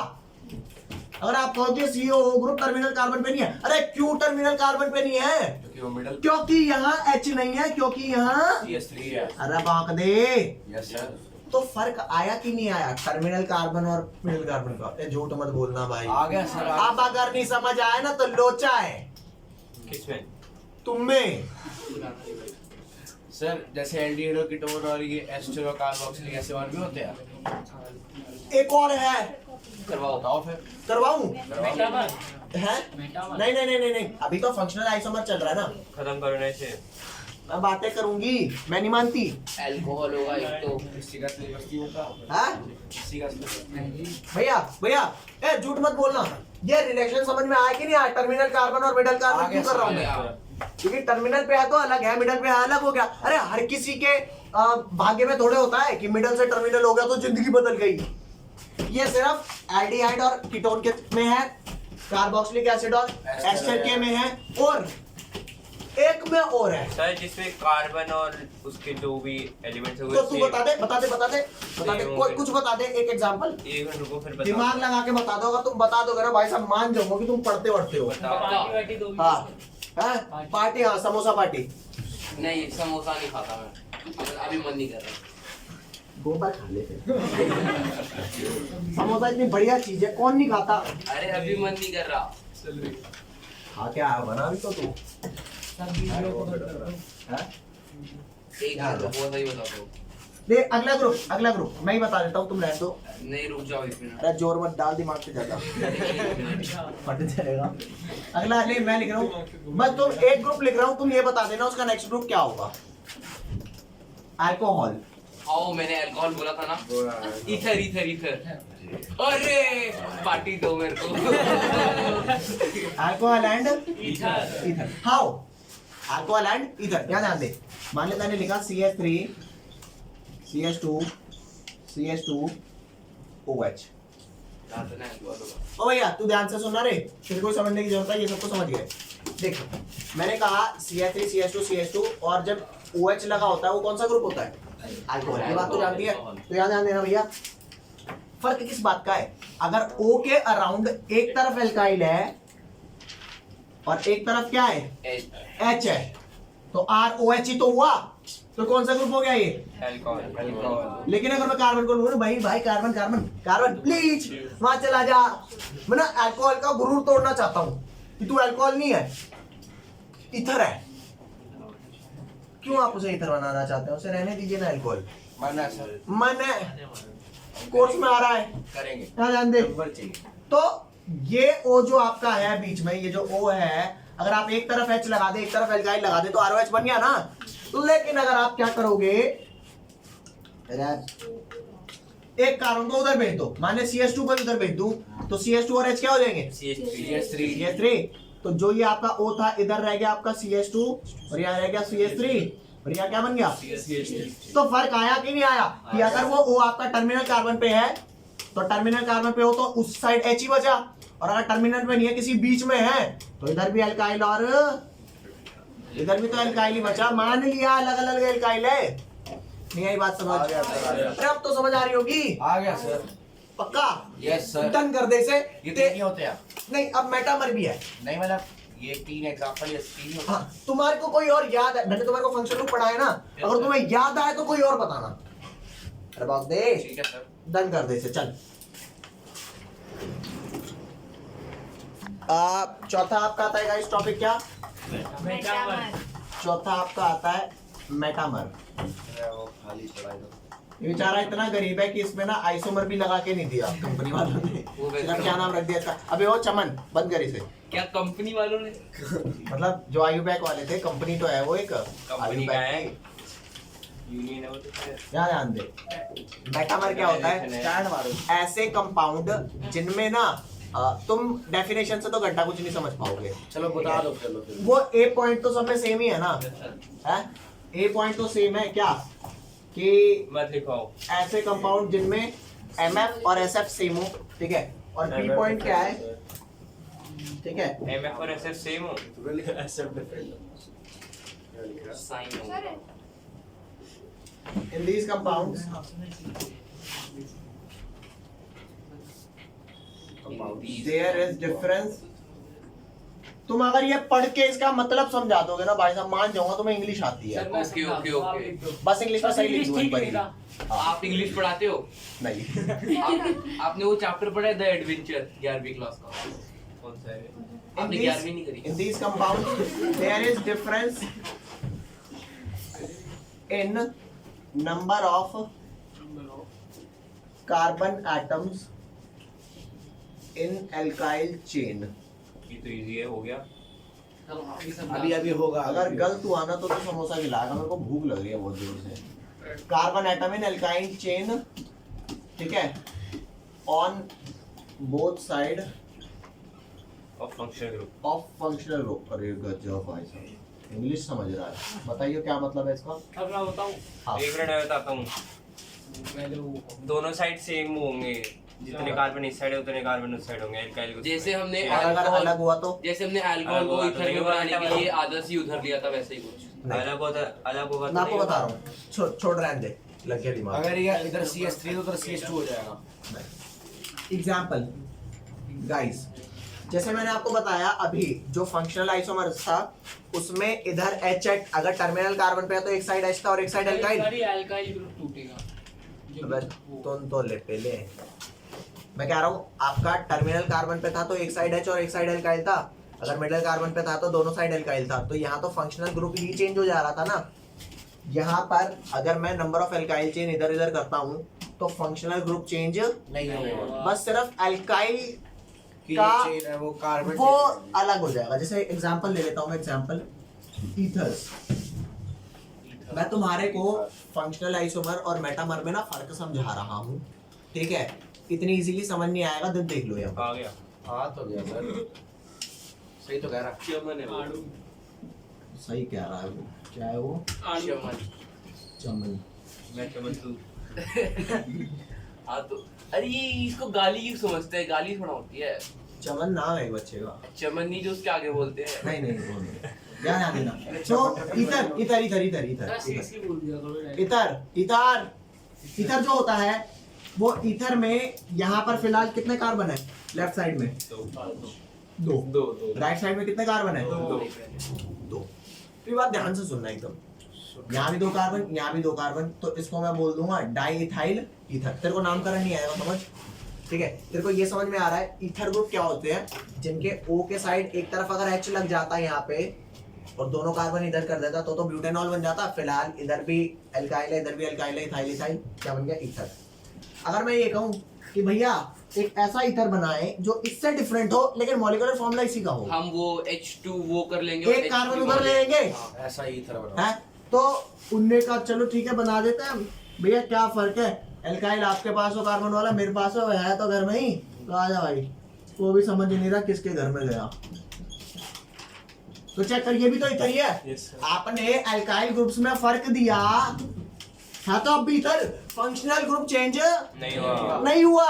Speaker 2: अगर आप कहोगे COO ग्रुप टर्मिनल कार्बन पे नहीं है, अरे क्यों टर्मिनल कार्बन पे नहीं है?
Speaker 4: क्योंकि वो मिडिल
Speaker 2: क्योंकि यहाँ H नहीं है, क्योंकि यहाँ
Speaker 4: CH3 है।
Speaker 2: अरे बांक दे।
Speaker 4: Yes sir.
Speaker 2: तो फर्क आया कि नहीं आया टर्मिनल कार्बन और मिडिल कार्बन का? ये झूठ मत बोलना भाई।
Speaker 4: आ गया सर।
Speaker 2: अब अगर नहीं समझ आया ना तो लोचा है
Speaker 6: किसमें?
Speaker 2: तुम में।
Speaker 4: सर जैसे एल्डिहाइड और कीटोन और ये एस्टर और कार्बोक्सिलिक एसिड और भी होते हैं।
Speaker 2: एक और है,
Speaker 1: करवाओ।
Speaker 4: बताओ फिर।
Speaker 2: करवाऊं?
Speaker 5: मेटामर,
Speaker 2: है?
Speaker 5: मेटामर।
Speaker 2: नहीं नहीं नहीं नहीं नहीं, अभी तो फंक्शनल आइसोमर चल रहा है ना।
Speaker 6: खत्म करो ना इसे।
Speaker 2: मैं बातें करूंगी, मैं नहीं मानती।
Speaker 1: अल्कोहल होगा एक तो।
Speaker 4: किसी का सिलेबस नहीं होता।
Speaker 2: हाँ
Speaker 4: किसी का सिलेबस।
Speaker 2: भैया भैया ए झूठ मत बोलना। ये रिलेशन समझ में आया कि नहीं आया? टर्मिनल कार्बन और मिडल कार्बन क्यों कर रहा हूँ मैं? क्योंकि टर्मिनल पे है तो अलग है, मिडल पे है अलग हो गया। अरे हर किसी के भाग्य में थोड़े होता है कि मिडल से टर्मिनल हो गया तो जिंदगी बदल गई। ये सिर्फ एल्डिहाइड और कीटोन के में है, कार्बोक्सिलिक एसिड और एस्टर के में है, और एक में और है
Speaker 6: सर जिसमें कार्बन और उसके जो भी एलिमेंट्स
Speaker 2: तो तू बता दे कोई कुछ बता दे, एक एग्जांपल।
Speaker 6: एक मिनट रुको फिर
Speaker 2: दिमाग लगा के बता दोगा, तुम बता दोगे ना भाई साहब, मान जाऊंगा कि तुम पढ़ते हो।
Speaker 5: पार्टी वार्टी दो भी।
Speaker 2: हाँ पार्टी, हाँ समोसा पार्टी।
Speaker 1: नहीं समोसा नहीं खाता मैं, अभी मन नहीं कर रहा।
Speaker 2: गोबर खा लेते समोसा इतनी बढ़िया चीज है, कौन नहीं खाता।
Speaker 1: अरे अभी मन नहीं कर रहा।
Speaker 2: हाँ क्या है, बना भी तो तू।
Speaker 5: सब वीडियो को बंद करो।
Speaker 2: हाँ?
Speaker 1: एक हाथ वो सही बता दो।
Speaker 2: ले अगला ग्रुप मैं ही बता देता हूँ, तुम रहने दो।
Speaker 1: नहीं रुक जाओ एक मिनट।
Speaker 2: अरे जोर मत डाल, दिमाग से ज्यादा फट जाएगा। अगला नहीं मैं लिख रहा हूँ, बस तुम एक ग्रुप लिख रहा हूँ, तुम ये बता देना उसका नेक्स्ट ग्रुप क्या होगा। अल्कोहल।
Speaker 1: आओ मैंने अल्कोहल बोला था ना। इथर। अरे पार्टी दो मेरे को।
Speaker 2: Alcohol and
Speaker 5: ether.
Speaker 2: Ether. How? Alcohol and ether. क्या ध्यान दे, मान ले मैंने लिखा CH3 CH2 OH। ओ भैया तू ध्यान से सुनना रे, तेरे को समझने की जरूरत है, ये सबको समझ गए। देख मैंने कहा CH3 CH2 और जब OH लगा होता है वो कौन सा ग्रुप होता है? अल्कोहल। ये बात तो जानती है, तो यहाँ ध्यान देना भैया। फर्क किस बात का है, अगर O के अराउंड एक तरफ एल्काइल है और एक तरफ क्या है, H है, तो ROH ही तो हुआ, तो कौन सा ग्रुप हो गया ये?
Speaker 6: अल्कोहल।
Speaker 2: लेकिन अगर मैं कार्बन को बोलूं भाई कार्बन प्लीज वहां चला जा, मैं ना अल्कोहल का गुरूर तोड़ना चाहता हूं कि तू अल्कोहल नहीं है, ईथर है। क्यों आप उसे ईथर बनाना चाहते हैं? उसे रहने दीजिए ना अल्कोहल।
Speaker 4: माना सर,
Speaker 2: मन है, कोर्स में आ रहा है,
Speaker 4: करेंगे
Speaker 2: क्या ध्यान दे।
Speaker 4: नंबर चाहिए।
Speaker 2: तो ये O जो आपका है बीच में, ये जो O है, अगर आप एक तरफ H लगा दे एक तरफ एल्काइल लगा दे तो ROH बन गया ना। लेकिन अगर आप क्या करोगे, एक कार्बन को उधर भेज दो, मान ले CH2 को उधर भेज दूं, तो CH2 और H क्या हो जाएंगे? CH3। तो जो ये आपका O था इधर रह गया आपका CH2 और यहाँ रह गया CH3 और यहाँ क्या बन गया? तो फर्क आया कि नहीं आया कि अगर वो O आपका टर्मिनल कार्बन पे है तो टर्मिनल कार्बन पे हो तो उस साइड H ही बचा, और अगर टर्मिनल पे नहीं है किसी बीच में है तो इधर भी अल्काइल और इधर भी तो अल्काइल ही बचा। मान लिया अलग अलग अल्काइल है, नहीं आई बात समझ? अरे अब तो समझ आ रही होगी।
Speaker 4: आ गया सर।
Speaker 2: पक्का?
Speaker 4: Yes sir.
Speaker 2: डन कर दे इसे।
Speaker 4: ये तीन ही होते हैं?
Speaker 2: नहीं अब मेटामर भी है।
Speaker 4: नहीं मतलब ये 3 एग्जांपल, ये 3 होते हैं।
Speaker 2: हाँ तुम्हारे को कोई और याद है, मैंने तुम्हारे को फंक्शन रूप पढ़ाया ना, अगर तुम्हें याद आए तो कोई और बताना। अरे बात दे,
Speaker 4: ठीक है सर।
Speaker 2: डन कर दे इसे, चल। चौथा आपका आता है गाइस टॉपिक क्या?
Speaker 3: मेटामर।
Speaker 2: चौथा आपका आता है मेटामर।
Speaker 4: वो खाली पढ़ाई दो।
Speaker 2: ये बेचारा इतना गरीब है कि इसमें ना आइसोमर भी लगा के नहीं दिया कंपनी वालों ने। सिर्फ क्या नाम रख दिया इसका? अबे वो चमन, बंद कर इसे।
Speaker 1: क्या कंपनी वालों ने?
Speaker 2: मतलब जो आयुबैक वाले थे, कंपनी तो है वो एक
Speaker 6: कंपनी का है,
Speaker 2: की।
Speaker 6: यूनियन है वो तो है।
Speaker 2: यहाँ ध्यान दे, मेटामर क्या होता है? स्टैंड मारो। ऐसे कंपाउंड जिनमें ना तुम डेफिनेशन से तो घंटा कुछ नहीं समझ पाओगे।
Speaker 4: चलो बता दो, चलो फिर।
Speaker 2: वो ए पॉइंट तो सब में सेम ही है ना, है? ए पॉइंट तो सेम है क्या, कि
Speaker 6: मत लिखवाओ।
Speaker 2: ऐसे कंपाउंड जिनमें MF और SF सेम हो, ठीक है? और बी पॉइंट क्या है, ठीक है?
Speaker 6: MF और SF सेम हो।
Speaker 1: साइन होगा।
Speaker 2: In these compounds there is difference। तुम अगर ये पढ़ के इसका मतलब समझा दोगे ना भाई साहब, मान जाऊंगा तुम्हें इंग्लिश आती है।
Speaker 1: ओके।
Speaker 2: बस इंग्लिश में सही लिख दूंगा
Speaker 5: ठीक
Speaker 2: एक
Speaker 5: लिखा।
Speaker 2: बारी।
Speaker 1: आप इंग्लिश पढ़ाते हो?
Speaker 2: नहीं।
Speaker 1: आपने वो चैप्टर पढ़ा है द एडवेंचर 11वीं क्लास का?
Speaker 6: कौन सा है?
Speaker 1: आपने 11वीं नहीं करी?
Speaker 2: In these compounds there is difference in number of carbon atoms in alkyl chain।
Speaker 6: ये तो इजी है, हो गया।
Speaker 4: अभी अभी होगा।
Speaker 2: अगर गलत हुआ ना तो समोसा खिलाएगा, मेरे को भूख लग रही है बहुत जोर से। Carbon atom in alkyl chain, ठीक है, on both side
Speaker 6: of functional group.
Speaker 2: Of functional group. अरे गजब भाई साहब, इंग्लिश समझ रहा है। बताइए क्या मतलब है इसका?
Speaker 5: अब मैं बताऊं?
Speaker 2: हाँ।
Speaker 6: एक मिनट मैं बताता हूँ।
Speaker 5: पहले वो
Speaker 6: दोनों साइड सेम होंगे जितने कार्बन इस साइड है उतने कार्बन उस साइड होंगे एल्काइल को
Speaker 1: जैसे हमने
Speaker 2: और अगर
Speaker 1: अल्कोहल
Speaker 2: अलग हुआ तो
Speaker 1: जैसे हमने अल्कोहल को ईथर में बनाने के लिए आधा सी उधर लिया था वैसे ही कुछ।
Speaker 6: अलग होगा
Speaker 2: मैं आपको बता रहा हूँ, छोड़ रहने दे, लग गया दिमाग।
Speaker 4: अगर ये इधर CS3 तो उधर CS2 हो जाएगा।
Speaker 2: एग्जाम्पल गाइस, जैसे मैंने आपको बताया अभी जो फंक्शनल आइसोमर था उसमें इधर H अगर टर्मिनल कार्बन पे है तो एक साइड H था और एक साइड एल्काइल।
Speaker 5: अल्काइल ग्रुप टूटेगा।
Speaker 2: तो ले पहले मैं कह रहा हूँ आपका टर्मिनल कार्बन पे था तो एक साइड H और एक साइड एल्काइल था, अगर मिडिल कार्बन पे था तो दोनों साइड एल्काइल था, तो यहाँ तो फंक्शनल ग्रुप ही चेंज हो जा रहा था ना। यहाँ पर अगर मैं नंबर ऑफ एल्काइल चेन इधर इधर करता हूँ तो फंक्शनल ग्रुप चेंज
Speaker 4: नहीं होगा,
Speaker 2: बस सिर्फ एल्काइल
Speaker 4: कि
Speaker 2: का
Speaker 4: चेन है वो कार्बन
Speaker 2: वो अलग हो जाएगा। जैसे एग्जांपल ले लेता हूँ मैं, एग्जांपल ईथर्स। मैं तुम्हारे को फंक्शनल आइसोमर और मेटामर में ना फर्क समझा रहा हूँ, ठीक है? इतनी इजीली समझ नहीं आएगा तो देख लो यहाँ
Speaker 6: आ गया
Speaker 4: हाँ तो गया सर, सही तो कह रहा।
Speaker 1: चमन है वो।
Speaker 2: सही कह रहा है वो, क्या है वो?
Speaker 1: चमन।
Speaker 2: चमन।
Speaker 6: मैं चमन तू
Speaker 1: हाँ तो अरे ये इसको गाली क्यों समझते हैं? गाली थोड़ा होती है।
Speaker 2: चमन नाम है एक बच्चे का।
Speaker 1: चमन जो उसके आगे बोलते हैं।
Speaker 2: नहीं वो नहीं, ध्यान देना। तो इथर जो होता है वो इथर में यहाँ पर फिलहाल कितने कार्बन है? लेफ्ट साइड में दो। राइट साइड में कितने कार्बन है? दो। ये बात ध्यान से सुनना एकदम। यहाँ भी दो कार्बन, यहाँ भी दो कार्बन, तो इसको मैं बोल दूंगा डाई इथाइल ईथर। तेरे को नामकरण नहीं आएगा समझ, ठीक है? तेरे को ये समझ में आ रहा है ईथर ग्रुप क्या होते हैं? जिनके O के साइड एक तरफ अगर H लग जाता है यहाँ पे और दोनों कार्बन इधर कर देता तो ब्यूटेनॉल बन जाता। फिलहाल इधर भी एल्काइल है, इधर भी एल्काइल है, इथाइल इथाइल, क्या बन गया? ईथर। अगर मैं ये कहूँ कि भैया एक ऐसा ईथर बनाए जो इससे डिफरेंट हो लेकिन मॉलिक्यूलर फॉर्मूला इसी का हो,
Speaker 1: हम वो H2 वो कर लेंगे,
Speaker 2: एक कार्बन उधर ले लेंगे,
Speaker 4: ऐसा ही तरह बना
Speaker 2: है? तो उनने कहा चलो ठीक है बना देते हैं भैया, क्या फर्क है? एल्काइल आपके पास हो कार्बन वाला, मेरे पास है तो घर में ही, तो आजा भाई। वो भी समझ नहीं रहा किसके घर में गया, तो चेक कर, ये भी तो इथर ही है। आपने एल्काइल ग्रुप्स में फर्क दिया था तो अब भी इधर फंक्शनल ग्रुप चेंज नहीं हुआ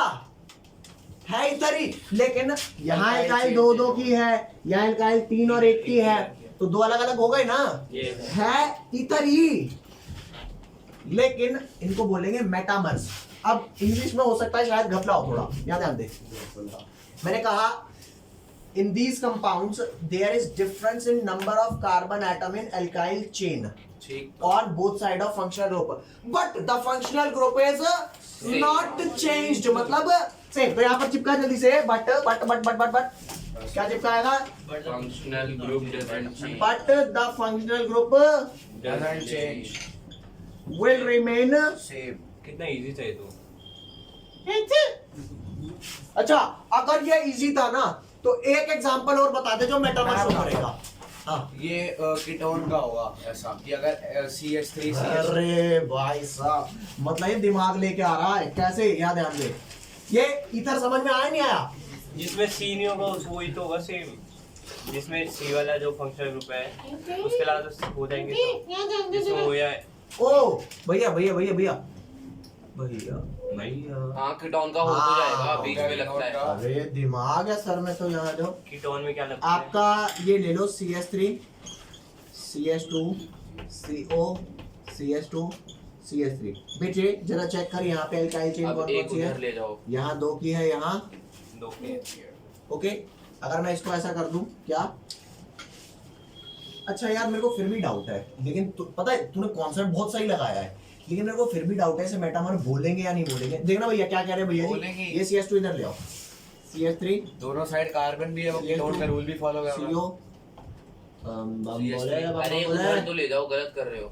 Speaker 2: है इधर ही, लेकिन यहाँ एल्काइल दो की है, यहाँ एल्काइल 3 और 1 की है, तो दो अलग अलग हो गए ना, है इधर ही, लेकिन इनको बोलेंगे मेटामर्स। अब इंग्लिश में हो सकता है शायद घपला हो थोड़ा, यहाँ ध्यान दे। मैंने कहा in these compounds there is difference in number of carbon atom in alkyl chain on both side of functional group, but the functional group is not changed, मतलब सेम। तो यहाँ पर चिपका जल्दी से, बट क्या चिपकाएगा?
Speaker 1: Functional group doesn't change,
Speaker 2: but the functional group
Speaker 4: doesn't change,
Speaker 2: will remain
Speaker 4: same.
Speaker 6: कितना इजी था ये तो।
Speaker 2: अच्छा अगर ये इजी था ना तो एक एग्जांपल और बता दे जो मेटामर्स को करेगा। हाँ,
Speaker 4: ये कीटोन का होगा ऐसा कि अगर CH3
Speaker 2: अरे भाई साहब, मतलब ये दिमाग लेके आ रहा है कैसे, यहाँ ध्यान दे। ये इथर समझ में आया नहीं आया?
Speaker 6: जिसमें C नहीं होगा वही तो होगा सेम, जिसमें C वाला जो फंक्शनल ग्रुप है उसके अलावा तो हो जाएंगे, तो जिसमें हो या
Speaker 2: ओ भैया
Speaker 1: हाँ कीटोन का हो तो जाएगा, बीच में लगता है।
Speaker 2: अरे दिमाग है सर में तो। यहाँ जो
Speaker 6: कीटोन में क्या लगता है?
Speaker 2: आपका ये ले लो CH3 CH2 CO CH2 CH3, बेटे जरा चेक कर यहाँ पे एल्काइल चेन
Speaker 1: अब
Speaker 2: कौन
Speaker 1: एक
Speaker 2: कौन सी
Speaker 1: उधर
Speaker 2: है?
Speaker 1: ले जाओ।
Speaker 2: यहाँ 2 की है, यहाँ
Speaker 6: 2 के
Speaker 2: ओके। अगर मैं इसको ऐसा कर दूं क्या? अच्छा यार मेरे को फिर भी डाउट है, लेकिन पता है तूने कॉन्सेप्ट बहुत सही लगाया है, लेकिन मेरे को फिर भी डाउट है इसे मेटामर बोलेंगे या नहीं बोलेंगे। देखना भैया क्या कह रहे हैं भैया
Speaker 4: बोलेंगे।
Speaker 2: जी, ये CH2 इधर ले आओ, CH3
Speaker 4: दोनों साइड कार्बन भी है, वो कीटोन का रूल भी फॉलो कर रहा है।
Speaker 2: CO
Speaker 1: अरे उधर तो ले जाओ, गलत कर रहे हो।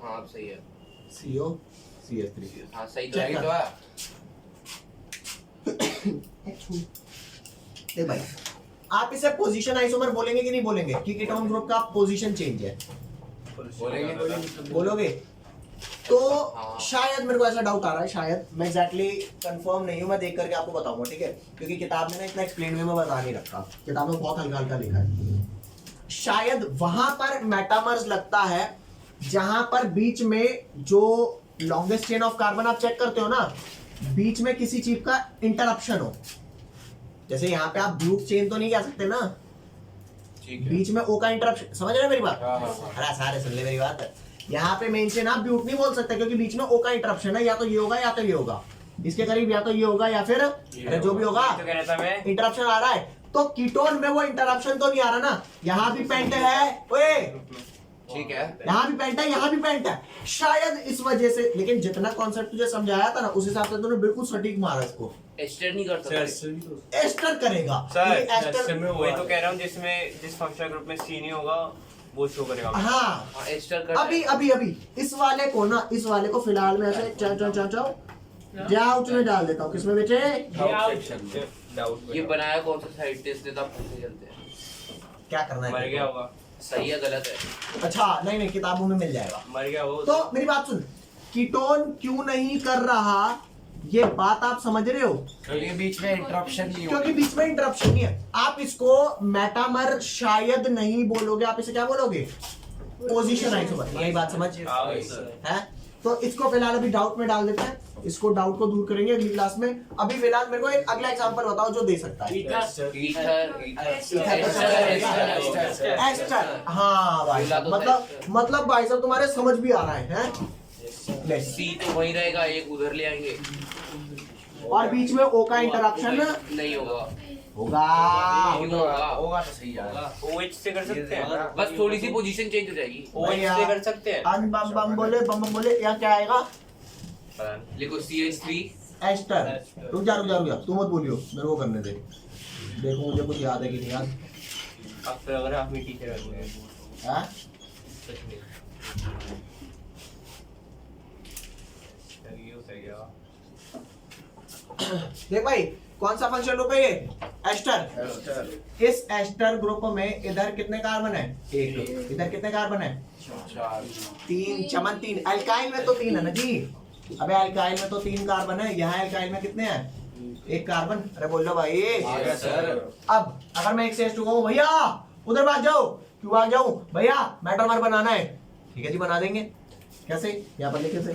Speaker 1: हाँ अब सही है।
Speaker 2: CO CH3
Speaker 1: हाँ सही तो
Speaker 2: Check
Speaker 1: है।
Speaker 2: देख भाई, आप इसे पोजीशन आइसोमर बोलेंगे कि नहीं बोलेंगे कि कीटोन ग्रुप का पोजीशन चेंज है? बोलोगे? तो शायद मेरे को ऐसा डाउट आ रहा है, शायद मैं एग्जैक्टली कंफर्म नहीं हूं, मैं देख करके आपको बताऊंगा, ठीक है? क्योंकि किताब में ना इतना एक्सप्लेन वे में बता नहीं रखा, किताब में बहुत हल्का हल्का लिखा है। शायद वहां पर मेटामर्स लगता है जहां पर बीच में जो लॉन्गेस्ट चेन ऑफ कार्बन आप चेक करते हो ना, बीच में किसी चीज का इंटरप्शन हो, जैसे यहाँ पे आप ब्यूट चेन तो नहीं कह सकते ना,
Speaker 4: ठीक है।
Speaker 2: बीच में ओ का इंटरप्शन, समझ रहे हो मेरी बात?
Speaker 4: हाँ, हाँ।
Speaker 2: अरे सारे सुन ले मेरी बात। यहाँ पे मेन चेन आप ब्यूट नहीं बोल सकते क्योंकि बीच में ओ का इंटरप्शन है, या तो ये होगा या तो ये होगा, इसके करीब या तो ये होगा या फिर अरे जो भी होगा
Speaker 6: तो कह रहा था मैं
Speaker 2: इंटरप्शन आ रहा है। तो कीटोन में वो इंटरप्शन तो नहीं आ रहा ना, यहाँ भी पेंट है, ओए
Speaker 1: ठीक है।
Speaker 2: यहाँ भी पेंट है, यहाँ भी पेंट है, शायद इस वजह से। लेकिन जितना कॉन्सेप्ट तुझे समझाया था ना उस हिसाब से तूने बिल्कुल सटीक मारा इसको।
Speaker 1: एस्टर नहीं कर सकते।
Speaker 2: एस्टर करेगा
Speaker 6: सर
Speaker 2: ये एस्टर,
Speaker 6: मैं वही तो कह रहा हूँ जिसमें जिस फंक्शनल ग्रुप में सी नहीं होगा वो शो करेगा।
Speaker 2: हाँ
Speaker 1: हाँ, एस्टर कर।
Speaker 2: अभी इस वाले को ना, इस वाले को फिलहाल में ऐसे चाओ जाउच में डाल देता हूँ। किसमें बेचे?
Speaker 6: डाउट
Speaker 1: ये बनाया कौन सा साइड टेस्ट देता पूछते चलते हैं।
Speaker 2: क्या करना है?
Speaker 6: मर गया होगा।
Speaker 1: सही है गलत है?
Speaker 2: अच्छा नहीं किताबों में मिल जाएगा।
Speaker 6: मर गया वो
Speaker 2: तो मेरी बात सुन, कीटोन क्यों नहीं कर रहा, ये बात आप समझ रहे हो?
Speaker 4: क्योंकि बीच में इंटरप्शन नहीं होगा।
Speaker 2: क्योंकि बीच में इंटरप्शन नहीं है। आप इसको मेटामर शायद नहीं बोलोगे, आप इसे क्या बोलोगे? Position isomer. यही बात समझ है? तो इसको फिलहाल अभी डाउट में डाल देते हैं, इसको डाउट को दूर करेंगे अगली क्लास में। अभी फिलहाल मेरे को एक अगला एग्जांपल बताओ जो दे सकता है। एस्टर। हाँ भाई मतलब भाई साहब तुम्हारे समझ भी आ रहा है?
Speaker 1: सी तो वही रहेगा, एक उधर ले आएंगे
Speaker 2: और बीच में ओ का इंटरप्शन
Speaker 1: नहीं होगा।
Speaker 2: होगा।
Speaker 4: होगा तो सही जाएगा।
Speaker 6: OH से कर सकते हैं।
Speaker 1: बस थोड़ी सी पोजीशन चेंज हो जाएगी।
Speaker 6: OH से कर सकते हैं।
Speaker 2: अन बम बम बोले यहाँ क्या आएगा?
Speaker 6: पता नहीं।
Speaker 1: लिखो CH3
Speaker 2: एस्टर। रुक जा तू मत बोलियो, मेरे को करने दे, देखो मुझे कुछ याद है कि नहीं याद।
Speaker 6: अब तो अगर आप मेरी टीचर हो गए
Speaker 2: हाँ?
Speaker 6: सच में ये सही है।
Speaker 2: देख भाई कौन सा फंक्शन ग्रुप है ये? एस्टर। इस एस्टर ग्रुप में इधर कितने कार्बन है? एक। इधर कितने कार्बन है? 3 चमन 3। एल्काइल में तो 3 है ना जी। अबे एल्काइल में तो 3 कार्बन है, यहाँ एल्काइल में कितने हैं? 1 कार्बन। अरे बोल लो भाई।
Speaker 4: सर
Speaker 2: अब अगर मैं एक से S2 कहूँ भैया उधर भाग जाओ, क्यों भाग जाऊं भैया, मेटामर बनाना है, ठीक है जी बना देंगे। कैसे? यहाँ पर लिखे से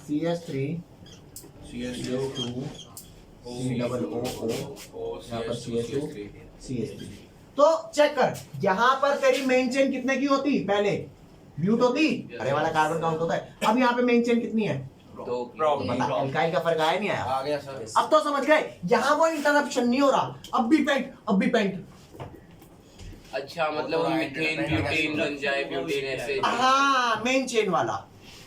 Speaker 2: CH3 CH2 COO यहाँ पर CH2 CH3। तो चेक कर, यहाँ पर तेरी मेन चेन कितने की होती? पहले ब्यूट होती, अरे वाला कार्बन काउंट होता है। अब यहाँ पे मेन चेन कितनी है?
Speaker 1: 2।
Speaker 2: बता, एल्काइल का फर्क आया नहीं आया?
Speaker 4: आ गया सर।
Speaker 2: अब तो समझ गए, यहाँ वो इंटरप्शन नहीं हो रहा। अब भी पेंट।
Speaker 1: अच्छा मतलब मीथेन ब्यूटेन बन जाए, ब्यूटेन ऐसे।
Speaker 2: हाँ मेन चेन वाला।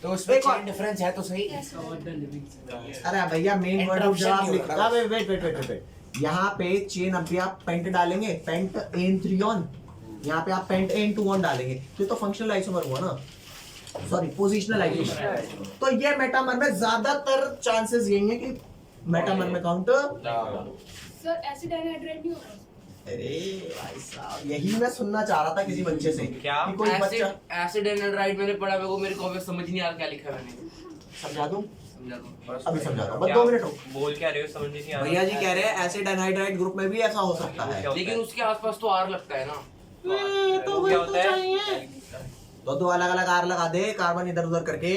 Speaker 4: तो उसमें
Speaker 2: एक और-
Speaker 4: चेन डिफरेंस है तो सही।
Speaker 2: अरे भैया मेन वर्ड
Speaker 4: Interruption
Speaker 2: जवाब
Speaker 4: नहीं
Speaker 2: लिख।
Speaker 4: होगा।
Speaker 2: अबे वेट। यहाँ पे चेन अब भी आप पेंट डालेंगे, पेंट एन3 यहाँ पे आप पेंट एन2 डालेंगे, तो फंक्शनल आइसोमर हुआ ना, सॉरी पोजिशनल आइसोमर। तो ये मेटामर में ज्यादातर चांसेस यही है कि मेटामर में काउंट।
Speaker 3: सर एसिड एनहाइड्रेट नहीं होगा?
Speaker 2: अरे भाई साहब यही मैं सुनना चाह रहा था किसी बच्चे से
Speaker 6: क्या?
Speaker 2: कि कोई बच्चा।
Speaker 1: एसिड एनहाइड्राइड मैंने पढ़ा, मेरे कॉपी समझ नहीं आ रहा क्या लिखा है मैंने।
Speaker 2: समझा दूं?
Speaker 1: समझा दो।
Speaker 2: अभी समझा दूं, बस 2 मिनट रुक।
Speaker 6: बोल क्या रहे हो समझ नहीं आ रहा।
Speaker 2: भैया जी कह रहे हैं एसिड एनहाइड्राइड ग्रुप में भी ऐसा हो सकता है।
Speaker 1: लेकिन उसके आसपास तो आर लगता है ना।
Speaker 2: तो
Speaker 6: वो क्या होता है?
Speaker 2: तो 2 अलग अलग आर लगा दे, कार्बन इधर उधर करके।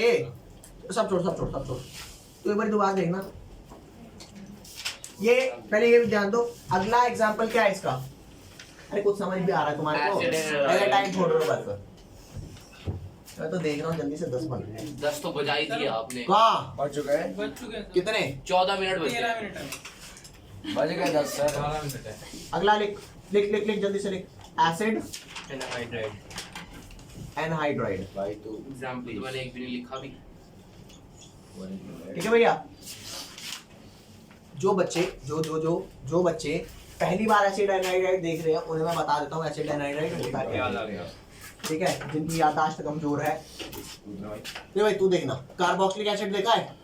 Speaker 2: सब छोड़ तो एक बार दोबारा देखना। ये पहले ये भी ध्यान दो, अगला एग्जांपल क्या है इसका? अरे कुछ समझ भी आ रहा है तुम्हारे को?
Speaker 1: Acid and-
Speaker 2: पहले टाइम छोड़ रहे हो बस। मैं तो देख रहा हूँ जल्दी से 10 बन रहे हैं।
Speaker 1: 10 तो बजा ही दिया आपने।
Speaker 2: कहाँ?
Speaker 4: बच चुका है।
Speaker 5: बच चुके हैं सर।
Speaker 2: कितने?
Speaker 1: 14 मिनट बचे।
Speaker 5: 13 मिनट है।
Speaker 4: बच गए 10 सर।
Speaker 5: 12 मिनट है।
Speaker 2: अगला लिख जल्दी से लिख। Acid
Speaker 6: anhydride.
Speaker 2: एनहाइड्राइड।
Speaker 4: भाई तू
Speaker 1: एग्जाम्पल तो मैंने एक भी नहीं लिखा भी।
Speaker 2: ठीक है भैया। जो बच्चे पहली बार एसिड एनहाइड्राइड देख रहे हैं उन्हें मैं बता देता हूँ एसिड एनहाइड्राइड होता है
Speaker 6: याद
Speaker 2: क्या।
Speaker 6: आ गया।
Speaker 2: ठीक है, जिनकी याददाश्त कमजोर है। ये भाई तू देखना, कार्बोक्सिलिक एसिड देखा है?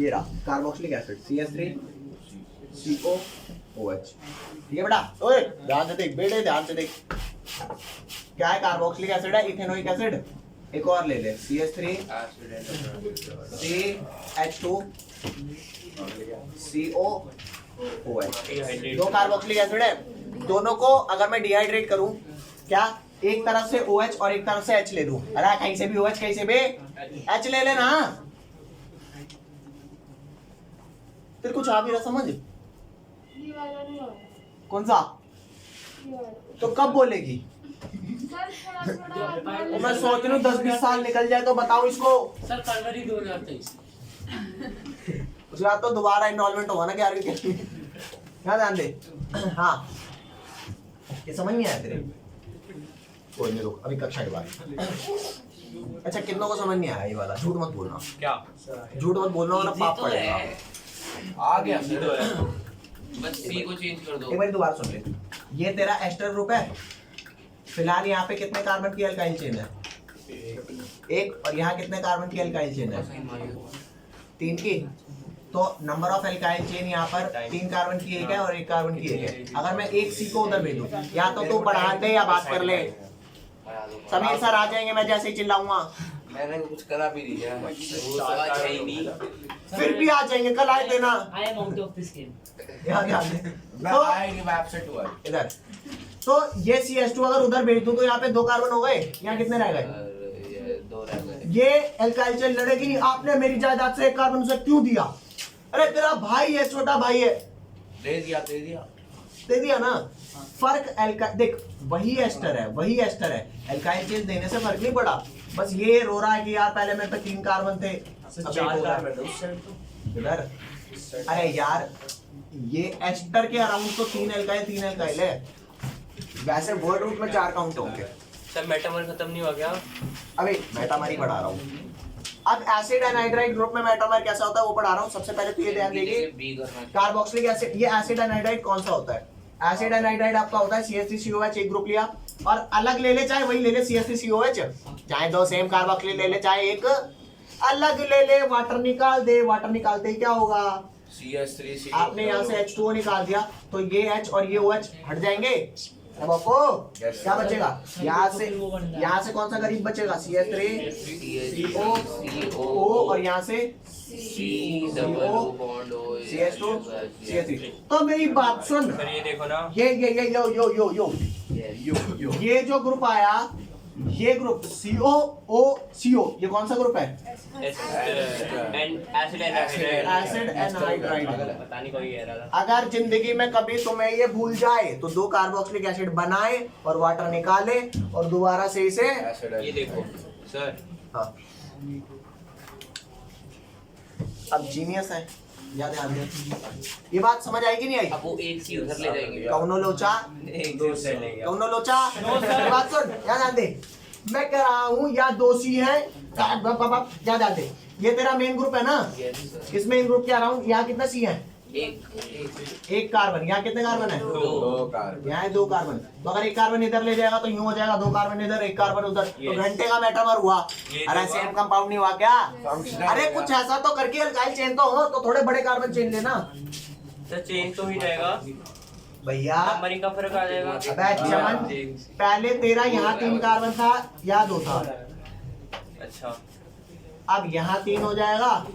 Speaker 2: ये रहा कार्बोक्सिलिक एसिड CH3 COOH। ठीक है बेटा, ओए ध्यान से देख बेटे, ध्यान से देख। क्या है? कार्बोक्सिलिक एसिड है, इथेनोइक एसिड। एक और ले ले, CH3 CH2 COOH। 2 carboxylic acid है, दोनों को अगर मैं डिहाइड्रेट करूं, क्या एक तरफ से OH और एक तरफ से H ले लूं। अरे कहीं से भी OH कहीं से भी H ले लेना। तेरे कुछ आ भी रहा समझ?
Speaker 3: ये वाला नहीं होगा।
Speaker 2: कौन सा?
Speaker 3: ये वाला।
Speaker 2: तो कब बोलेगी?
Speaker 3: सर थोड़ा
Speaker 2: तो मैं सोच रही हूँ 10-20 साल निकल जाए तो बताओ इसको।
Speaker 7: सर फरवरी 2023।
Speaker 2: उसके बाद तो दोबारा इनरोलमेंट होगा ना 11वीं के। क्या ध्यान दे। हाँ ये समझ नहीं आया तेरे? कोई नहीं रुक, अभी कक्षा के बाद। अच्छा कितनों को समझ नहीं आया ये वाला? झूठ मत बोलना,
Speaker 6: क्या
Speaker 2: झूठ मत बोलना वरना पाप
Speaker 1: तो
Speaker 2: पड़ेगा।
Speaker 1: है।
Speaker 4: आ गया
Speaker 6: ये तो है।
Speaker 1: बस सी को चेंज कर दो।
Speaker 2: एक बार दोबारा सुन ले। ये तेरा एस्टर ग्रुप है। फिलहाल यहाँ पे कितने कार्बन की एल्काइल चेन है? एक। और यहाँ कितने कार्बन की एल्काइल चेन है? 3 की। तो नंबर ऑफ एल्काइल चेन यहाँ पर 3 कार्बन की एक है और 1 कार्बन की एक है। अगर मैं एक सी को उधर भेजूं, या तो तू पढ़ा दे या बात कर ले। समीर सर आ जाएंगे मैं जैसे ही चिल्लाऊंगा।
Speaker 1: मैंने कुछ करा भी नहीं है, वो समझ है ही नहीं।
Speaker 2: फिर भी आ जाएंगे, कल आए देना।
Speaker 7: I am out of this game.
Speaker 2: ध्यान दे।
Speaker 4: मैं
Speaker 2: तो
Speaker 4: आएगी, मैं एब्सेंट हुआ।
Speaker 2: इधर तो ये CH2 अगर उधर भेज दूं तो यहाँ पे 2 कार्बन हो गए। यहाँ कितने रह गए?
Speaker 1: ये 2 रह गए।
Speaker 2: ये एल्काइल चेन लड़ेगी नहीं। आपने मेरी जायदाद से 1 कार्बन उसे क्यों दिया? अरे तेरा भाई है, छोटा भाई है,
Speaker 1: दे दिया दे दिया।
Speaker 2: दे दिया ना। फर्क एल्काइल देख, वही एस्टर है, वही एस्टर है। एल्काइल चेन देने से फर्क नहीं पड़ा। बस ये रो रहा है कि यार पहले मेरे पे 3 कार्बन थे, अब 1 हो गया। इधर अरे यार ये एस्टर के अराउंड तो 3 एल्काइल है। वैसे वर्ड रूट में 4 काउंट होंगे।
Speaker 6: सर मेटामर खत्म नहीं हुआ क्या?
Speaker 2: अबे मेटामर ही पढ़ा रहा हूँ। अब एसिड एनहाइड्राइड ग्रुप में मेटामर कैसा होता है वो पढ़ा रहा हूँ। सबसे पहले तो ये ध्यान देखिए,
Speaker 1: बी करना।
Speaker 2: Carboxylic acid. ये एसिड एनहाइड्राइड कौन सा होता है? एसिड एनहाइड्राइड आपका होता है CH3COH, एक ग्रुप लिया और अलग ले ले, चाहे वही ले ले CH3COH, चाहे 2 सेम कार्बोक्सिलिक ले ले, चाहे एक अलग ले ले। वाटर निकाल दे। वाटर निकालते ही क्या होगा?
Speaker 4: CH3
Speaker 2: आपने यहाँ से H2O निकाल दिया तो ये H और ये OH हट जाएंगे। अब आपको क्या बचेगा? यहाँ से कौन सा गरीब बचेगा? CH3CO और यहाँ से CH2 CH3। तो मेरी बात सुन,
Speaker 6: सर ये देखो ना,
Speaker 2: ये ये जो ग्रुप आया, ये ग्रुप COO, ये कौन सा ग्रुप है?
Speaker 6: Acid
Speaker 2: anhydride.
Speaker 6: पता नहीं कोई कह रहा था।
Speaker 2: अगर जिंदगी में कभी तुम्हें ये भूल जाए तो 2 कार्बोक्सिलिक एसिड बनाए और वाटर निकाले और दोबारा से इसे
Speaker 6: ये देखो सर,
Speaker 2: हाँ। अब जीनियस है, याद है। ये बात समझ आएगी नहीं आई?
Speaker 1: अब वो एक सी उधर ले जाएंगे।
Speaker 2: कौनो लोचा,
Speaker 6: एक दूर से ले गया।
Speaker 2: कौनो लोचा। ये बात सुन, याद दे। मैं कह रहा हूँ या 2 सी है, याद दे। ये तेरा मेन ग्रुप है ना? इस मेन ग्रुप के अराउंड यहाँ कितना सी है? एक कार्बन। यहाँ कितने कार्बन है?
Speaker 4: 2 कार्बन।
Speaker 2: यहाँ है 2 कार्बन। तो अगर 1 कार्बन इधर ले जाएगा तो यूं हो जाएगा, 2 कार्बन इधर 1 कार्बन उधर, तो घंटे का मेटामर हुआ। अरे सेम कंपाउंड नहीं हुआ क्या? अरे कुछ ऐसा तो करके एल्काइल चेन तो हो, तो थोड़े बड़े कार्बन चेन लेना।
Speaker 6: सर चेंज तो ही जाएगा
Speaker 2: भैया।
Speaker 6: नंबरिंग का फर्क आ जाएगा।
Speaker 2: अबे चमन, पहले तेरा यहाँ 3 कार्बन था या 2 था?
Speaker 6: अच्छा,
Speaker 2: अब यहाँ 3 हो जाएगा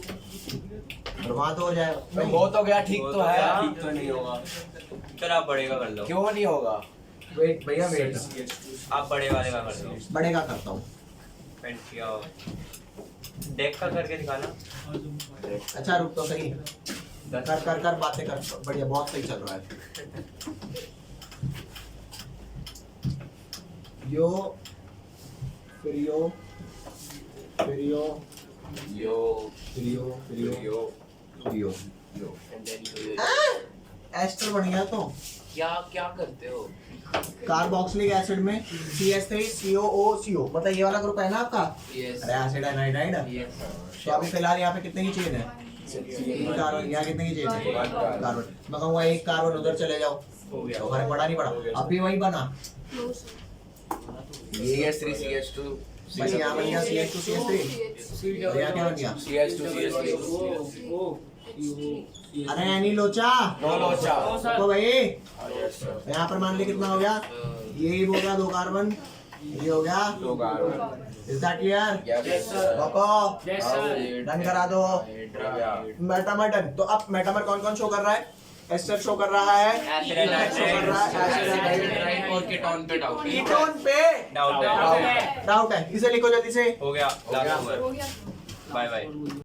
Speaker 2: और वहाँ 2 हो जाएगा।
Speaker 4: वो तो गया, ठीक तो है।
Speaker 6: ठीक तो नहीं होगा। चल आप बड़े का कर लो।
Speaker 4: क्यों नहीं होगा?
Speaker 2: वेट भैया वेट,
Speaker 6: आप बड़े वाले का कर लो।
Speaker 2: बड़े का करता हूँ।
Speaker 6: पेंट किया हो। डेक का करके दिखाना।
Speaker 2: अच्छा रुक तो सही, कर बातें कर। बढ़िया, बहुत सही चल रहा है। यो फिर यो फिर यो एस्टर बन गया। तो
Speaker 1: क्या करते हो?
Speaker 2: कार्बोक्सिलिक एसिड में CH3COO, मतलब ये वाला ग्रुप है ना आपका? अरे एसिड एनहाइड्राइड। तो अभी फिलहाल यहाँ पे कितने की चेन है? कार्बन। यहाँ कितने की चेन है? कार्बन। मैं कहूँगा 1 कार्बन उधर चले जाओ, तो फर्क पड़ा नहीं पड़ा? अब भी वही बना।
Speaker 4: CH3 CH2
Speaker 2: बस यहाँ बन गया CH2 CH3 और यहाँ क्या बन गया?
Speaker 4: CH2 CH3।
Speaker 2: अरे यानी लोचा
Speaker 4: नो लोचा।
Speaker 2: तो भाई यहाँ पर मान ली कितना हो गया? ये हो गया 2 कार्बन, ये हो गया
Speaker 4: 2 carbon.
Speaker 2: Is that clear?
Speaker 4: Yes
Speaker 2: done करा दो। Metamer done. तो अब मेटामर कौन कौन शो कर रहा है? एस्टर शो कर रहा है,
Speaker 6: एसिड
Speaker 2: शो कर रहा है, एसिड
Speaker 1: राइट और कीटोन पे डाउट
Speaker 2: कीटोन पे
Speaker 6: डाउट है
Speaker 2: डाउट है, इसे लिखो जल्दी से।
Speaker 6: हो गया लास्ट
Speaker 2: गया।
Speaker 6: नंबर
Speaker 3: हो गया
Speaker 6: बाय बाय